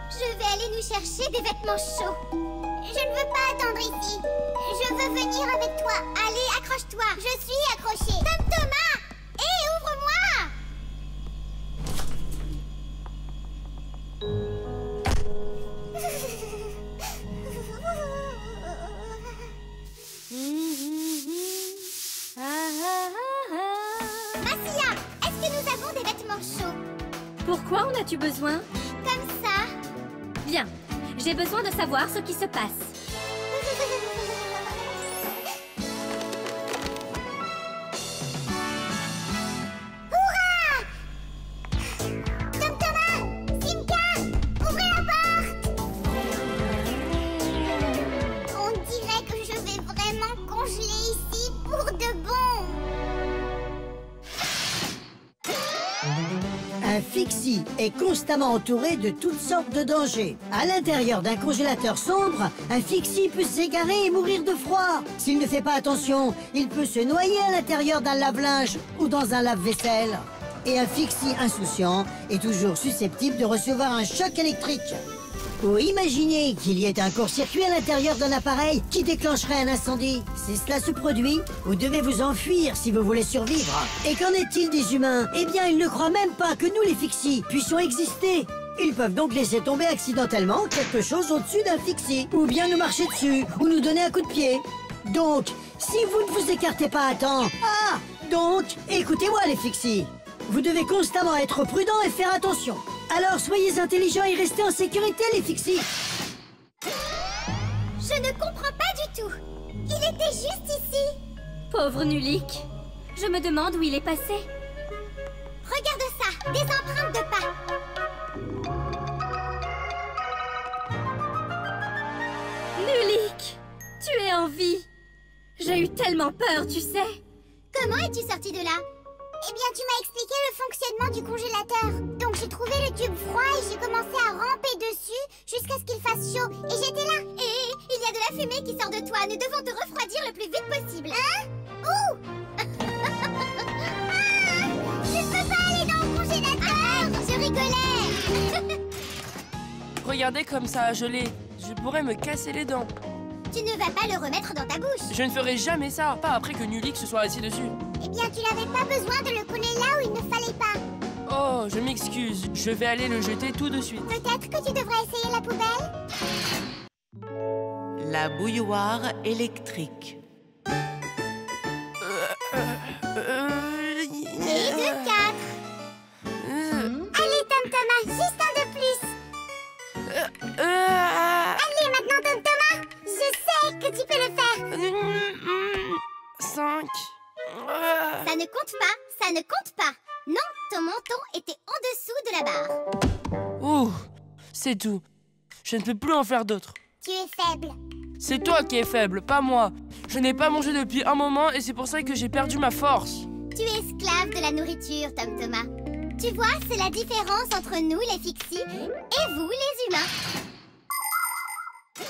je vais aller nous chercher des vêtements chauds. Je ne veux pas attendre ici. Je veux venir avec toi. Allez, accroche-toi. Je suis accrochée. Tom Thomas! Hé, ouvre-moi! Massia, est-ce que nous avons des vêtements chauds? Pourquoi en as-tu besoin? Comme ça? Bien, j'ai besoin de savoir ce qui se passe. Tom Thomas! Simka! Ouvrez la porte! On dirait que je vais vraiment congeler ici pour de bon. Un fixie est constamment entouré de toutes sortes de dangers. À l'intérieur d'un congélateur sombre, un fixie peut s'égarer et mourir de froid. S'il ne fait pas attention, il peut se noyer à l'intérieur d'un lave-linge ou dans un lave-vaisselle. Et un fixie insouciant est toujours susceptible de recevoir un choc électrique. Ou imaginez qu'il y ait un court-circuit à l'intérieur d'un appareil qui déclencherait un incendie. Si cela se produit, vous devez vous enfuir si vous voulez survivre. Et qu'en est-il des humains? Eh bien, ils ne croient même pas que nous, les fixies, puissions exister. Ils peuvent donc laisser tomber accidentellement quelque chose au-dessus d'un fixie, ou bien nous marcher dessus, ou nous donner un coup de pied. Donc, si vous ne vous écartez pas à temps... Ah! Donc, écoutez-moi, les fixies. Vous devez constamment être prudent et faire attention. Alors soyez intelligents et restez en sécurité, les fixies. Je ne comprends pas du tout. Il était juste ici. Pauvre Nulik. Je me demande où il est passé. Regarde ça, des empreintes de pas. Nulik, tu es en vie. J'ai eu tellement peur, tu sais. Comment es-tu sortie de là? Eh bien, tu m'as expliqué le fonctionnement du congélateur. Donc j'ai trouvé le tube froid et j'ai commencé à ramper dessus jusqu'à ce qu'il fasse chaud. Et j'étais là. Et il y a de la fumée qui sort de toi. Nous devons te refroidir le plus vite possible. Hein? Ouh! Je ne peux pas aller dans le congélateur. Je rigolais. Regardez comme ça a gelé. Je pourrais me casser les dents. Tu ne vas pas le remettre dans ta bouche. Je ne ferai jamais ça. Pas après que Nulik se soit assis dessus. Eh bien, tu n'avais pas besoin de le coller là où il ne fallait pas. Oh, je m'excuse. Je vais aller le jeter tout de suite. Peut-être que tu devrais essayer la poubelle. La bouilloire électrique. Et de 4. Allez, Tom Thomas, juste un de plus. Allez, maintenant, Tom Thomas. Je sais que tu peux le faire. 5. Ça ne compte pas, ça ne compte pas. Non, ton menton était en dessous de la barre. Ouh, c'est tout. Je ne peux plus en faire d'autres. Tu es faible. C'est toi qui es faible, pas moi. Je n'ai pas mangé depuis un moment et c'est pour ça que j'ai perdu ma force. Tu es esclave de la nourriture, Tom Thomas. Tu vois, c'est la différence entre nous, les Fixies, et vous, les humains.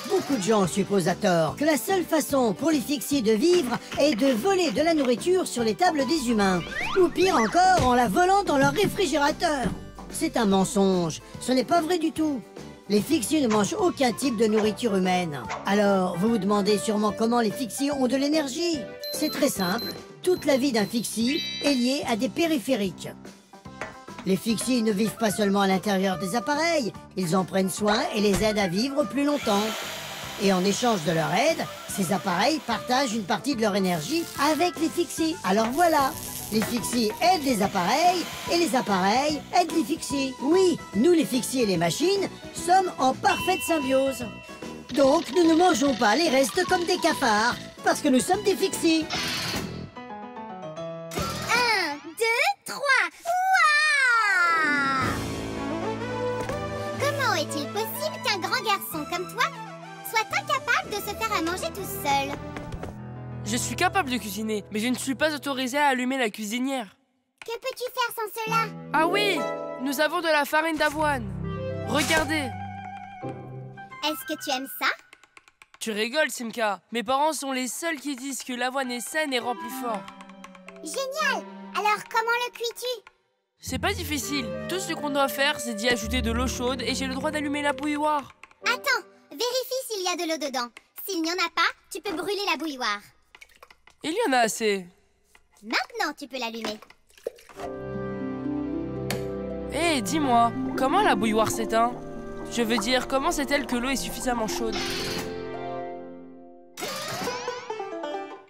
Beaucoup de gens supposent à tort que la seule façon pour les Fixies de vivre est de voler de la nourriture sur les tables des humains. Ou pire encore, en la volant dans leur réfrigérateur. C'est un mensonge, ce n'est pas vrai du tout. Les Fixies ne mangent aucun type de nourriture humaine. Alors, vous vous demandez sûrement comment les Fixies ont de l'énergie. C'est très simple, toute la vie d'un Fixie est liée à des périphériques. Les Fixies ne vivent pas seulement à l'intérieur des appareils, ils en prennent soin et les aident à vivre plus longtemps. Et en échange de leur aide, ces appareils partagent une partie de leur énergie avec les Fixies. Alors voilà, les Fixies aident les appareils et les appareils aident les Fixies. Oui, nous les Fixies et les machines sommes en parfaite symbiose. Donc nous ne mangeons pas les restes comme des cafards, parce que nous sommes des Fixies. 1, 2, 3. Comment est-il possible qu'un grand garçon comme toi soit incapable de se faire à manger tout seul? Je suis capable de cuisiner, mais je ne suis pas autorisé à allumer la cuisinière. Que peux-tu faire sans cela? Ah oui, nous avons de la farine d'avoine. Regardez. Est-ce que tu aimes ça? Tu rigoles, Simka. Mes parents sont les seuls qui disent que l'avoine est saine et rend plus fort. Génial! Alors comment le cuis-tu? C'est pas difficile. Tout ce qu'on doit faire, c'est d'y ajouter de l'eau chaude et j'ai le droit d'allumer la bouilloire. Attends, vérifie s'il y a de l'eau dedans. S'il n'y en a pas, tu peux brûler la bouilloire. Il y en a assez. Maintenant, tu peux l'allumer. Hé, dis-moi, comment la bouilloire s'éteint? Je veux dire, comment sait-elle que l'eau est suffisamment chaude?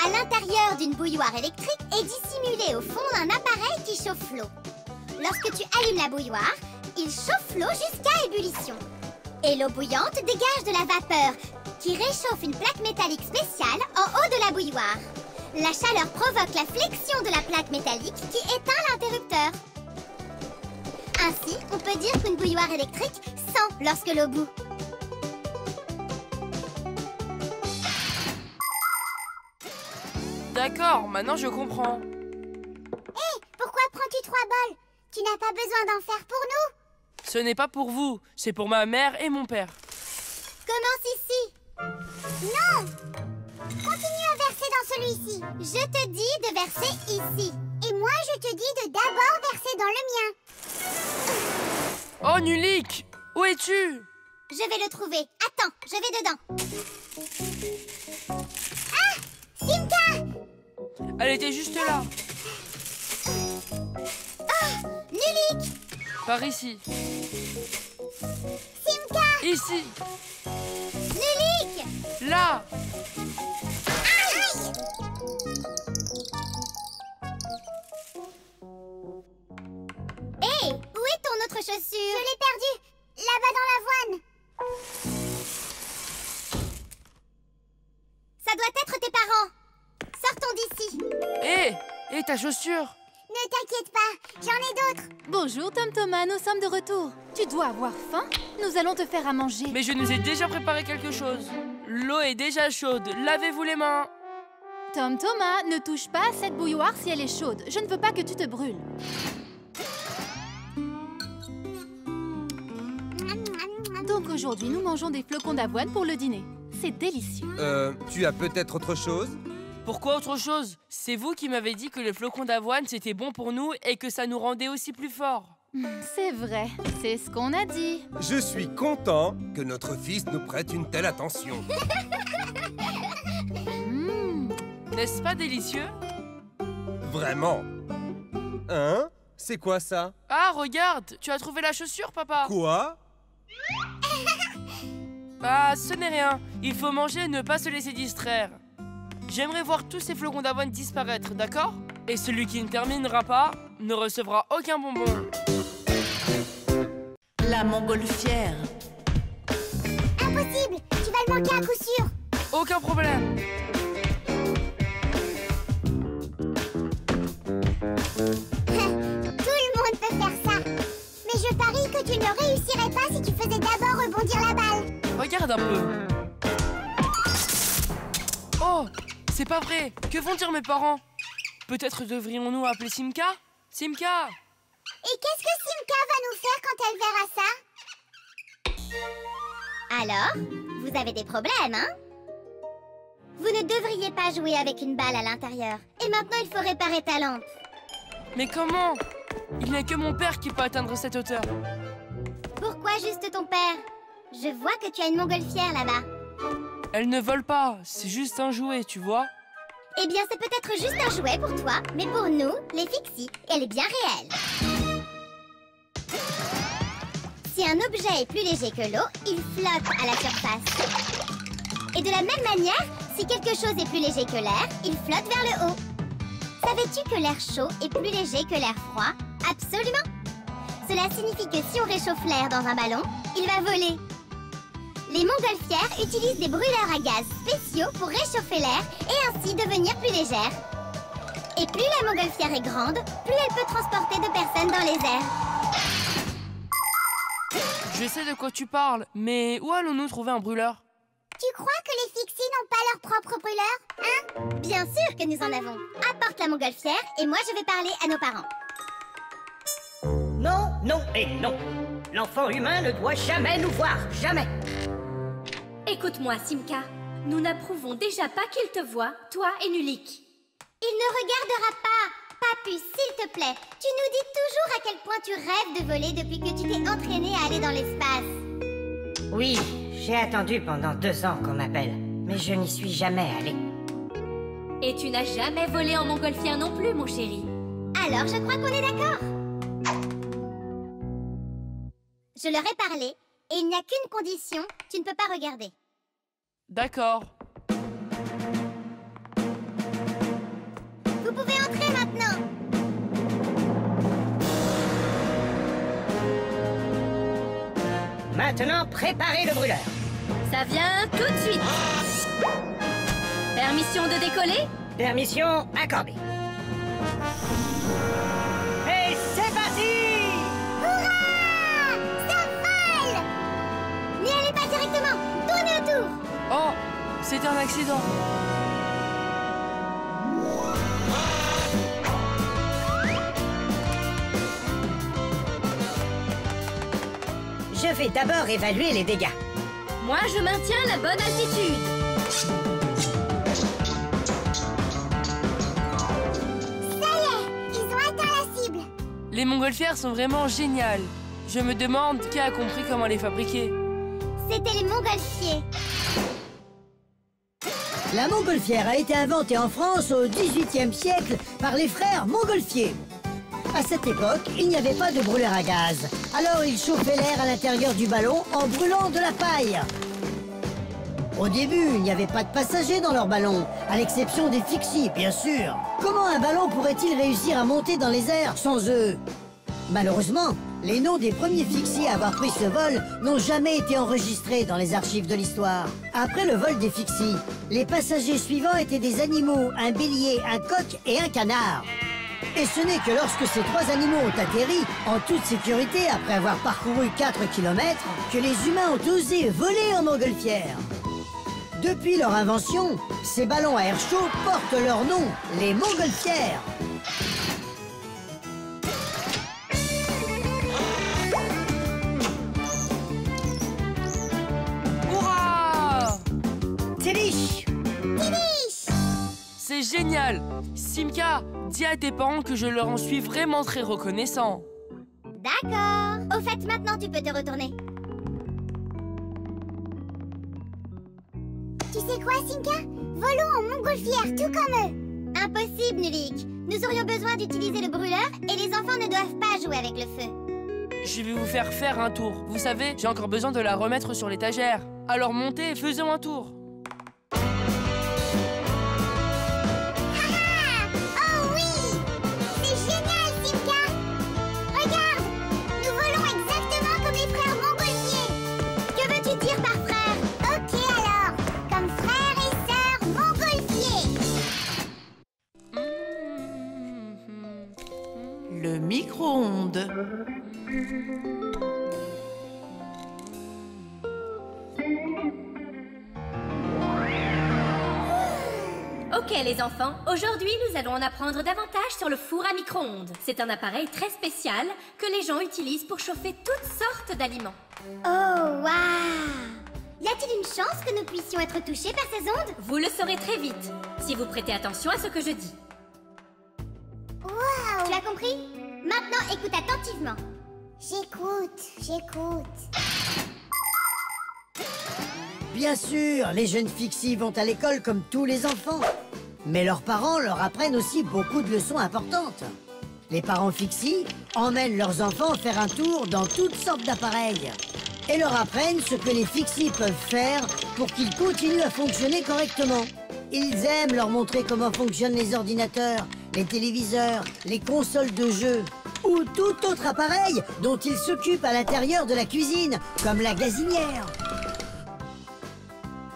À l'intérieur d'une bouilloire électrique est dissimulé au fond un appareil qui chauffe l'eau. Lorsque tu allumes la bouilloire, il chauffe l'eau jusqu'à ébullition. Et l'eau bouillante dégage de la vapeur qui réchauffe une plaque métallique spéciale en haut de la bouilloire. La chaleur provoque la flexion de la plaque métallique qui éteint l'interrupteur. Ainsi, on peut dire qu'une bouilloire électrique sent lorsque l'eau bout. D'accord, maintenant je comprends. Hé, pourquoi prends-tu 3 bols? Tu n'as pas besoin d'en faire pour nous? Ce n'est pas pour vous, c'est pour ma mère et mon père. Commence ici. Non! Continue à verser dans celui-ci. Je te dis de verser ici. Et moi, je te dis de d'abord verser dans le mien. Oh, Nulik! Où es-tu? Je vais le trouver. Attends, je vais dedans. Ah! Simka! Elle était juste là. Oh! Nulik! Par ici. Simka! Ici. Nulik! Là. Aïe! Hé! Où est ton autre chaussure? Je l'ai perdue. Là-bas dans l'avoine. Ça doit être tes parents. Sortons d'ici. Hé, ta chaussure? Ne t'inquiète t'inquiète pas, j'en ai d'autres. Bonjour Tom Thomas, nous sommes de retour. Tu dois avoir faim. Nous allons te faire à manger. Mais je nous ai déjà préparé quelque chose. L'eau est déjà chaude, lavez-vous les mains. Tom Thomas, ne touche pas à cette bouilloire si elle est chaude. Je ne veux pas que tu te brûles. Donc aujourd'hui, nous mangeons des flocons d'avoine pour le dîner. C'est délicieux. Tu as peut-être autre chose? Pourquoi autre chose? C'est vous qui m'avez dit que les flocons d'avoine c'était bon pour nous et que ça nous rendait aussi plus forts. C'est vrai, c'est ce qu'on a dit. Je suis content que notre fils nous prête une telle attention. N'est-ce pas délicieux? Vraiment? Hein? C'est quoi ça? Ah, regarde, tu as trouvé la chaussure, papa. Quoi? Ah, ce n'est rien. Il faut manger et ne pas se laisser distraire. J'aimerais voir tous ces flocons d'avoine disparaître, d'accord? Et celui qui ne terminera pas ne recevra aucun bonbon. La montgolfière. Impossible, tu vas le manquer à coup sûr. Aucun problème. Tout le monde peut faire ça. Mais je parie que tu ne réussirais pas si tu faisais d'abord rebondir la balle. Regarde un peu. Oh, c'est pas vrai. Que vont dire mes parents? Peut-être devrions-nous appeler Simka? Simka! Et qu'est-ce que Simka va nous faire quand elle verra ça? Alors, vous avez des problèmes, hein? Vous ne devriez pas jouer avec une balle à l'intérieur. Et maintenant, il faut réparer ta lampe. Mais comment? Il n'y a que mon père qui peut atteindre cette hauteur. Pourquoi juste ton père? Je vois que tu as une montgolfière là-bas. Elle ne vole pas, c'est juste un jouet, tu vois? Eh bien, c'est peut-être juste un jouet pour toi, mais pour nous, les Fixies, elle est bien réelle. Si un objet est plus léger que l'eau, il flotte à la surface. Et de la même manière, si quelque chose est plus léger que l'air, il flotte vers le haut. Savais-tu que l'air chaud est plus léger que l'air froid? Absolument! Cela signifie que si on réchauffe l'air dans un ballon, il va voler. Les montgolfières utilisent des brûleurs à gaz spéciaux pour réchauffer l'air et ainsi devenir plus légère. Et plus la montgolfière est grande, plus elle peut transporter de personnes dans les airs. Je sais de quoi tu parles, mais où allons-nous trouver un brûleur? Tu crois que les Fixies n'ont pas leur propre brûleur, hein? Bien sûr que nous en avons. Apporte la montgolfière et moi je vais parler à nos parents. Non, non et non. L'enfant humain ne doit jamais nous voir, jamais. Écoute-moi, Simka. Nous n'approuvons déjà pas qu'il te voie, toi et Nulik. Il ne regardera pas. Papus, s'il te plaît. Tu nous dis toujours à quel point tu rêves de voler depuis que tu t'es entraîné à aller dans l'espace. Oui, j'ai attendu pendant 2 ans qu'on m'appelle, mais je n'y suis jamais allé. Et tu n'as jamais volé en montgolfière non plus, mon chéri. Alors je crois qu'on est d'accord. Je leur ai parlé, et il n'y a qu'une condition, tu ne peux pas regarder. D'accord. Vous pouvez entrer maintenant. Maintenant, préparez le brûleur. Ça vient tout de suite. Permission de décoller? Permission accordée. Et c'est parti! Hurrah! Ça vole! N'y allez pas directement, tournez autour. Oh, c'est un accident. Je vais d'abord évaluer les dégâts. Moi, je maintiens la bonne altitude. Ça y est, ils ont atteint la cible. Les montgolfières sont vraiment géniales. Je me demande qui a compris comment les fabriquer. C'était les montgolfiers. La montgolfière a été inventée en France au XVIIIe siècle par les frères Montgolfier. À cette époque, il n'y avait pas de brûleur à gaz. Alors ils chauffaient l'air à l'intérieur du ballon en brûlant de la paille. Au début, il n'y avait pas de passagers dans leur ballon, à l'exception des Fixies, bien sûr. Comment un ballon pourrait-il réussir à monter dans les airs sans eux? Malheureusement, les noms des premiers Fixies à avoir pris ce vol n'ont jamais été enregistrés dans les archives de l'histoire. Après le vol des Fixies, les passagers suivants étaient des animaux, un bélier, un coq et un canard. Et ce n'est que lorsque ces 3 animaux ont atterri, en toute sécurité après avoir parcouru 4 km, que les humains ont osé voler en montgolfière. Depuis leur invention, ces ballons à air chaud portent leur nom, les montgolfières. Hurrah! Tilich! C'est génial! Simka, dis à tes parents que je leur en suis vraiment très reconnaissant. D'accord. Au fait, maintenant tu peux te retourner. Tu sais quoi, Simka? Volons en montgolfière, tout comme eux. Impossible, Nulik. Nous aurions besoin d'utiliser le brûleur et les enfants ne doivent pas jouer avec le feu. Je vais vous faire un tour. Vous savez, j'ai encore besoin de la remettre sur l'étagère. Alors montez et faisons un tour. Oh oui! C'est génial, Simka! Regarde! Nous volons exactement comme les frères montgolfiers. Que veux-tu dire par frère? Ok alors, comme frères et sœurs montgolfiers. Le micro-ondes. Ok les enfants, aujourd'hui nous allons en apprendre davantage sur le four à micro-ondes. C'est un appareil très spécial que les gens utilisent pour chauffer toutes sortes d'aliments. Oh, waouh! Y a-t-il une chance que nous puissions être touchés par ces ondes? Vous le saurez très vite, si vous prêtez attention à ce que je dis. Waouh! Tu as compris? Maintenant, écoute attentivement. J'écoute. Bien sûr, les jeunes Fixie vont à l'école comme tous les enfants. Mais leurs parents leur apprennent aussi beaucoup de leçons importantes. Les parents Fixie emmènent leurs enfants faire un tour dans toutes sortes d'appareils et leur apprennent ce que les Fixie peuvent faire pour qu'ils continuent à fonctionner correctement. Ils aiment leur montrer comment fonctionnent les ordinateurs, les téléviseurs, les consoles de jeux ou tout autre appareil dont ils s'occupent à l'intérieur de la cuisine, comme la gazinière.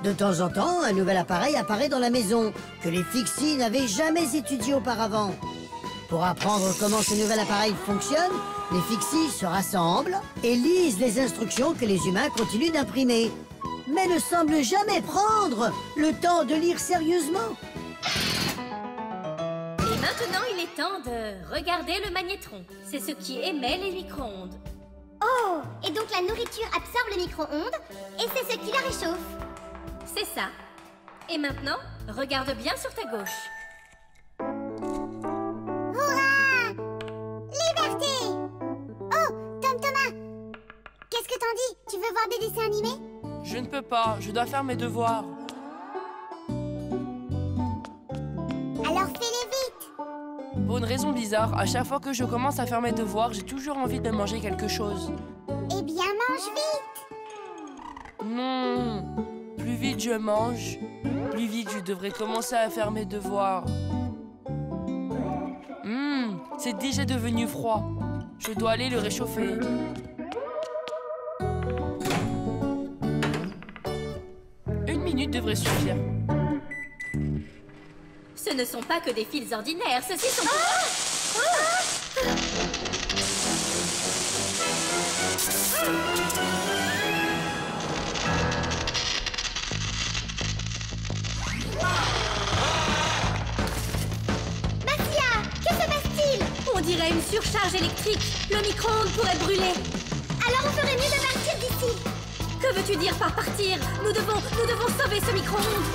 De temps en temps, un nouvel appareil apparaît dans la maison, que les Fixie n'avaient jamais étudié auparavant. Pour apprendre comment ce nouvel appareil fonctionne, les Fixie se rassemblent et lisent les instructions que les humains continuent d'imprimer, mais ne semblent jamais prendre le temps de lire sérieusement. Et maintenant il est temps de regarder le magnétron. C'est ce qui émet les micro-ondes. Oh! Et donc la nourriture absorbe le micro-ondes et c'est ce qui la réchauffe. C'est ça. Et maintenant, regarde bien sur ta gauche. Hurrah! Liberté! Oh, Thomas! Qu'est-ce que t'en dis? Tu veux voir des dessins animés? Je ne peux pas, je dois faire mes devoirs. Alors fais-les vite! Pour une raison bizarre, à chaque fois que je commence à faire mes devoirs, j'ai toujours envie de manger quelque chose. Eh bien, mange vite! Non, plus vite je mange, plus vite je devrais commencer à faire mes devoirs. C'est déjà devenu froid. Je dois aller le réchauffer. Une minute devrait suffire. Ce ne sont pas que des fils ordinaires, ceux-ci sont... On dirait une surcharge électrique. Le micro-ondes pourrait brûler. Alors on ferait mieux de partir d'ici. Que veux-tu dire par partir? Nous devons sauver ce micro-ondes.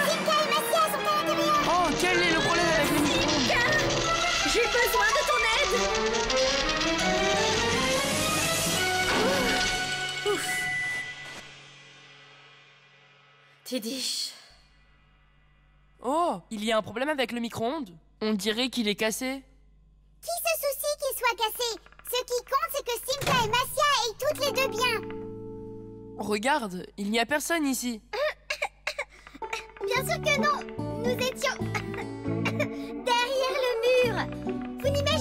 Simka et Massia sont à l'intérieur. Oh, quel est le problème avec le micro-ondes? J'ai besoin de ton aide. Ouf. Tidish. Oh, il y a un problème avec le micro-ondes? On dirait qu'il est cassé. Qui se soucie qu'il soit cassé? Ce qui compte, c'est que Simka et Massia aient toutes les deux bien. Regarde, il n'y a personne ici. Bien sûr que non. Nous étions derrière le mur. Vous n'imaginez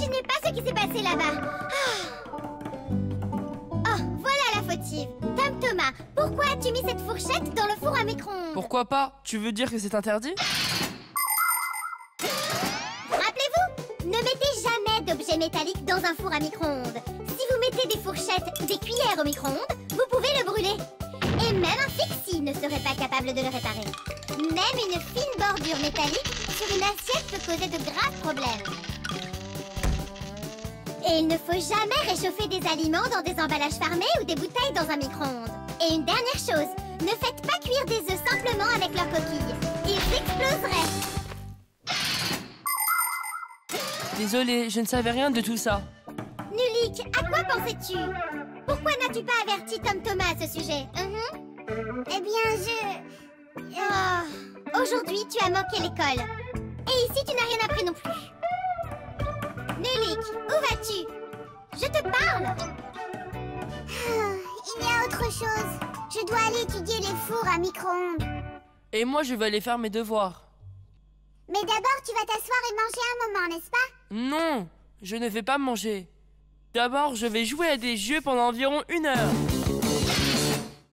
qui s'est passé là-bas? Oh, voilà la fautive. Tom Thomas, pourquoi as-tu mis cette fourchette dans le four à micro-ondes? Pourquoi pas? Tu veux dire que c'est interdit? Rappelez-vous, ne mettez jamais d'objets métalliques dans un four à micro-ondes. Si vous mettez des fourchettes ou des cuillères au micro-ondes, vous pouvez le brûler. Et même un fixie ne serait pas capable de le réparer. Même une fine bordure métallique sur une assiette peut causer de graves problèmes. Et il ne faut jamais réchauffer des aliments dans des emballages fermés ou des bouteilles dans un micro-ondes. Et une dernière chose, ne faites pas cuire des œufs simplement avec leur coquille. Ils exploseraient. Désolé, je ne savais rien de tout ça. Nulik, à quoi pensais-tu? Pourquoi n'as-tu pas averti Tom Thomas à ce sujet? Eh bien, aujourd'hui, tu as manqué l'école. Et ici, tu n'as rien appris non plus. Nulik, où vas-tu? Je te parle. Il y a autre chose. Je dois aller étudier les fours à micro-ondes. Et moi, je vais aller faire mes devoirs. Mais d'abord, tu vas t'asseoir et manger un moment, n'est-ce pas? Non, je ne vais pas manger. D'abord, je vais jouer à des jeux pendant environ 1 heure.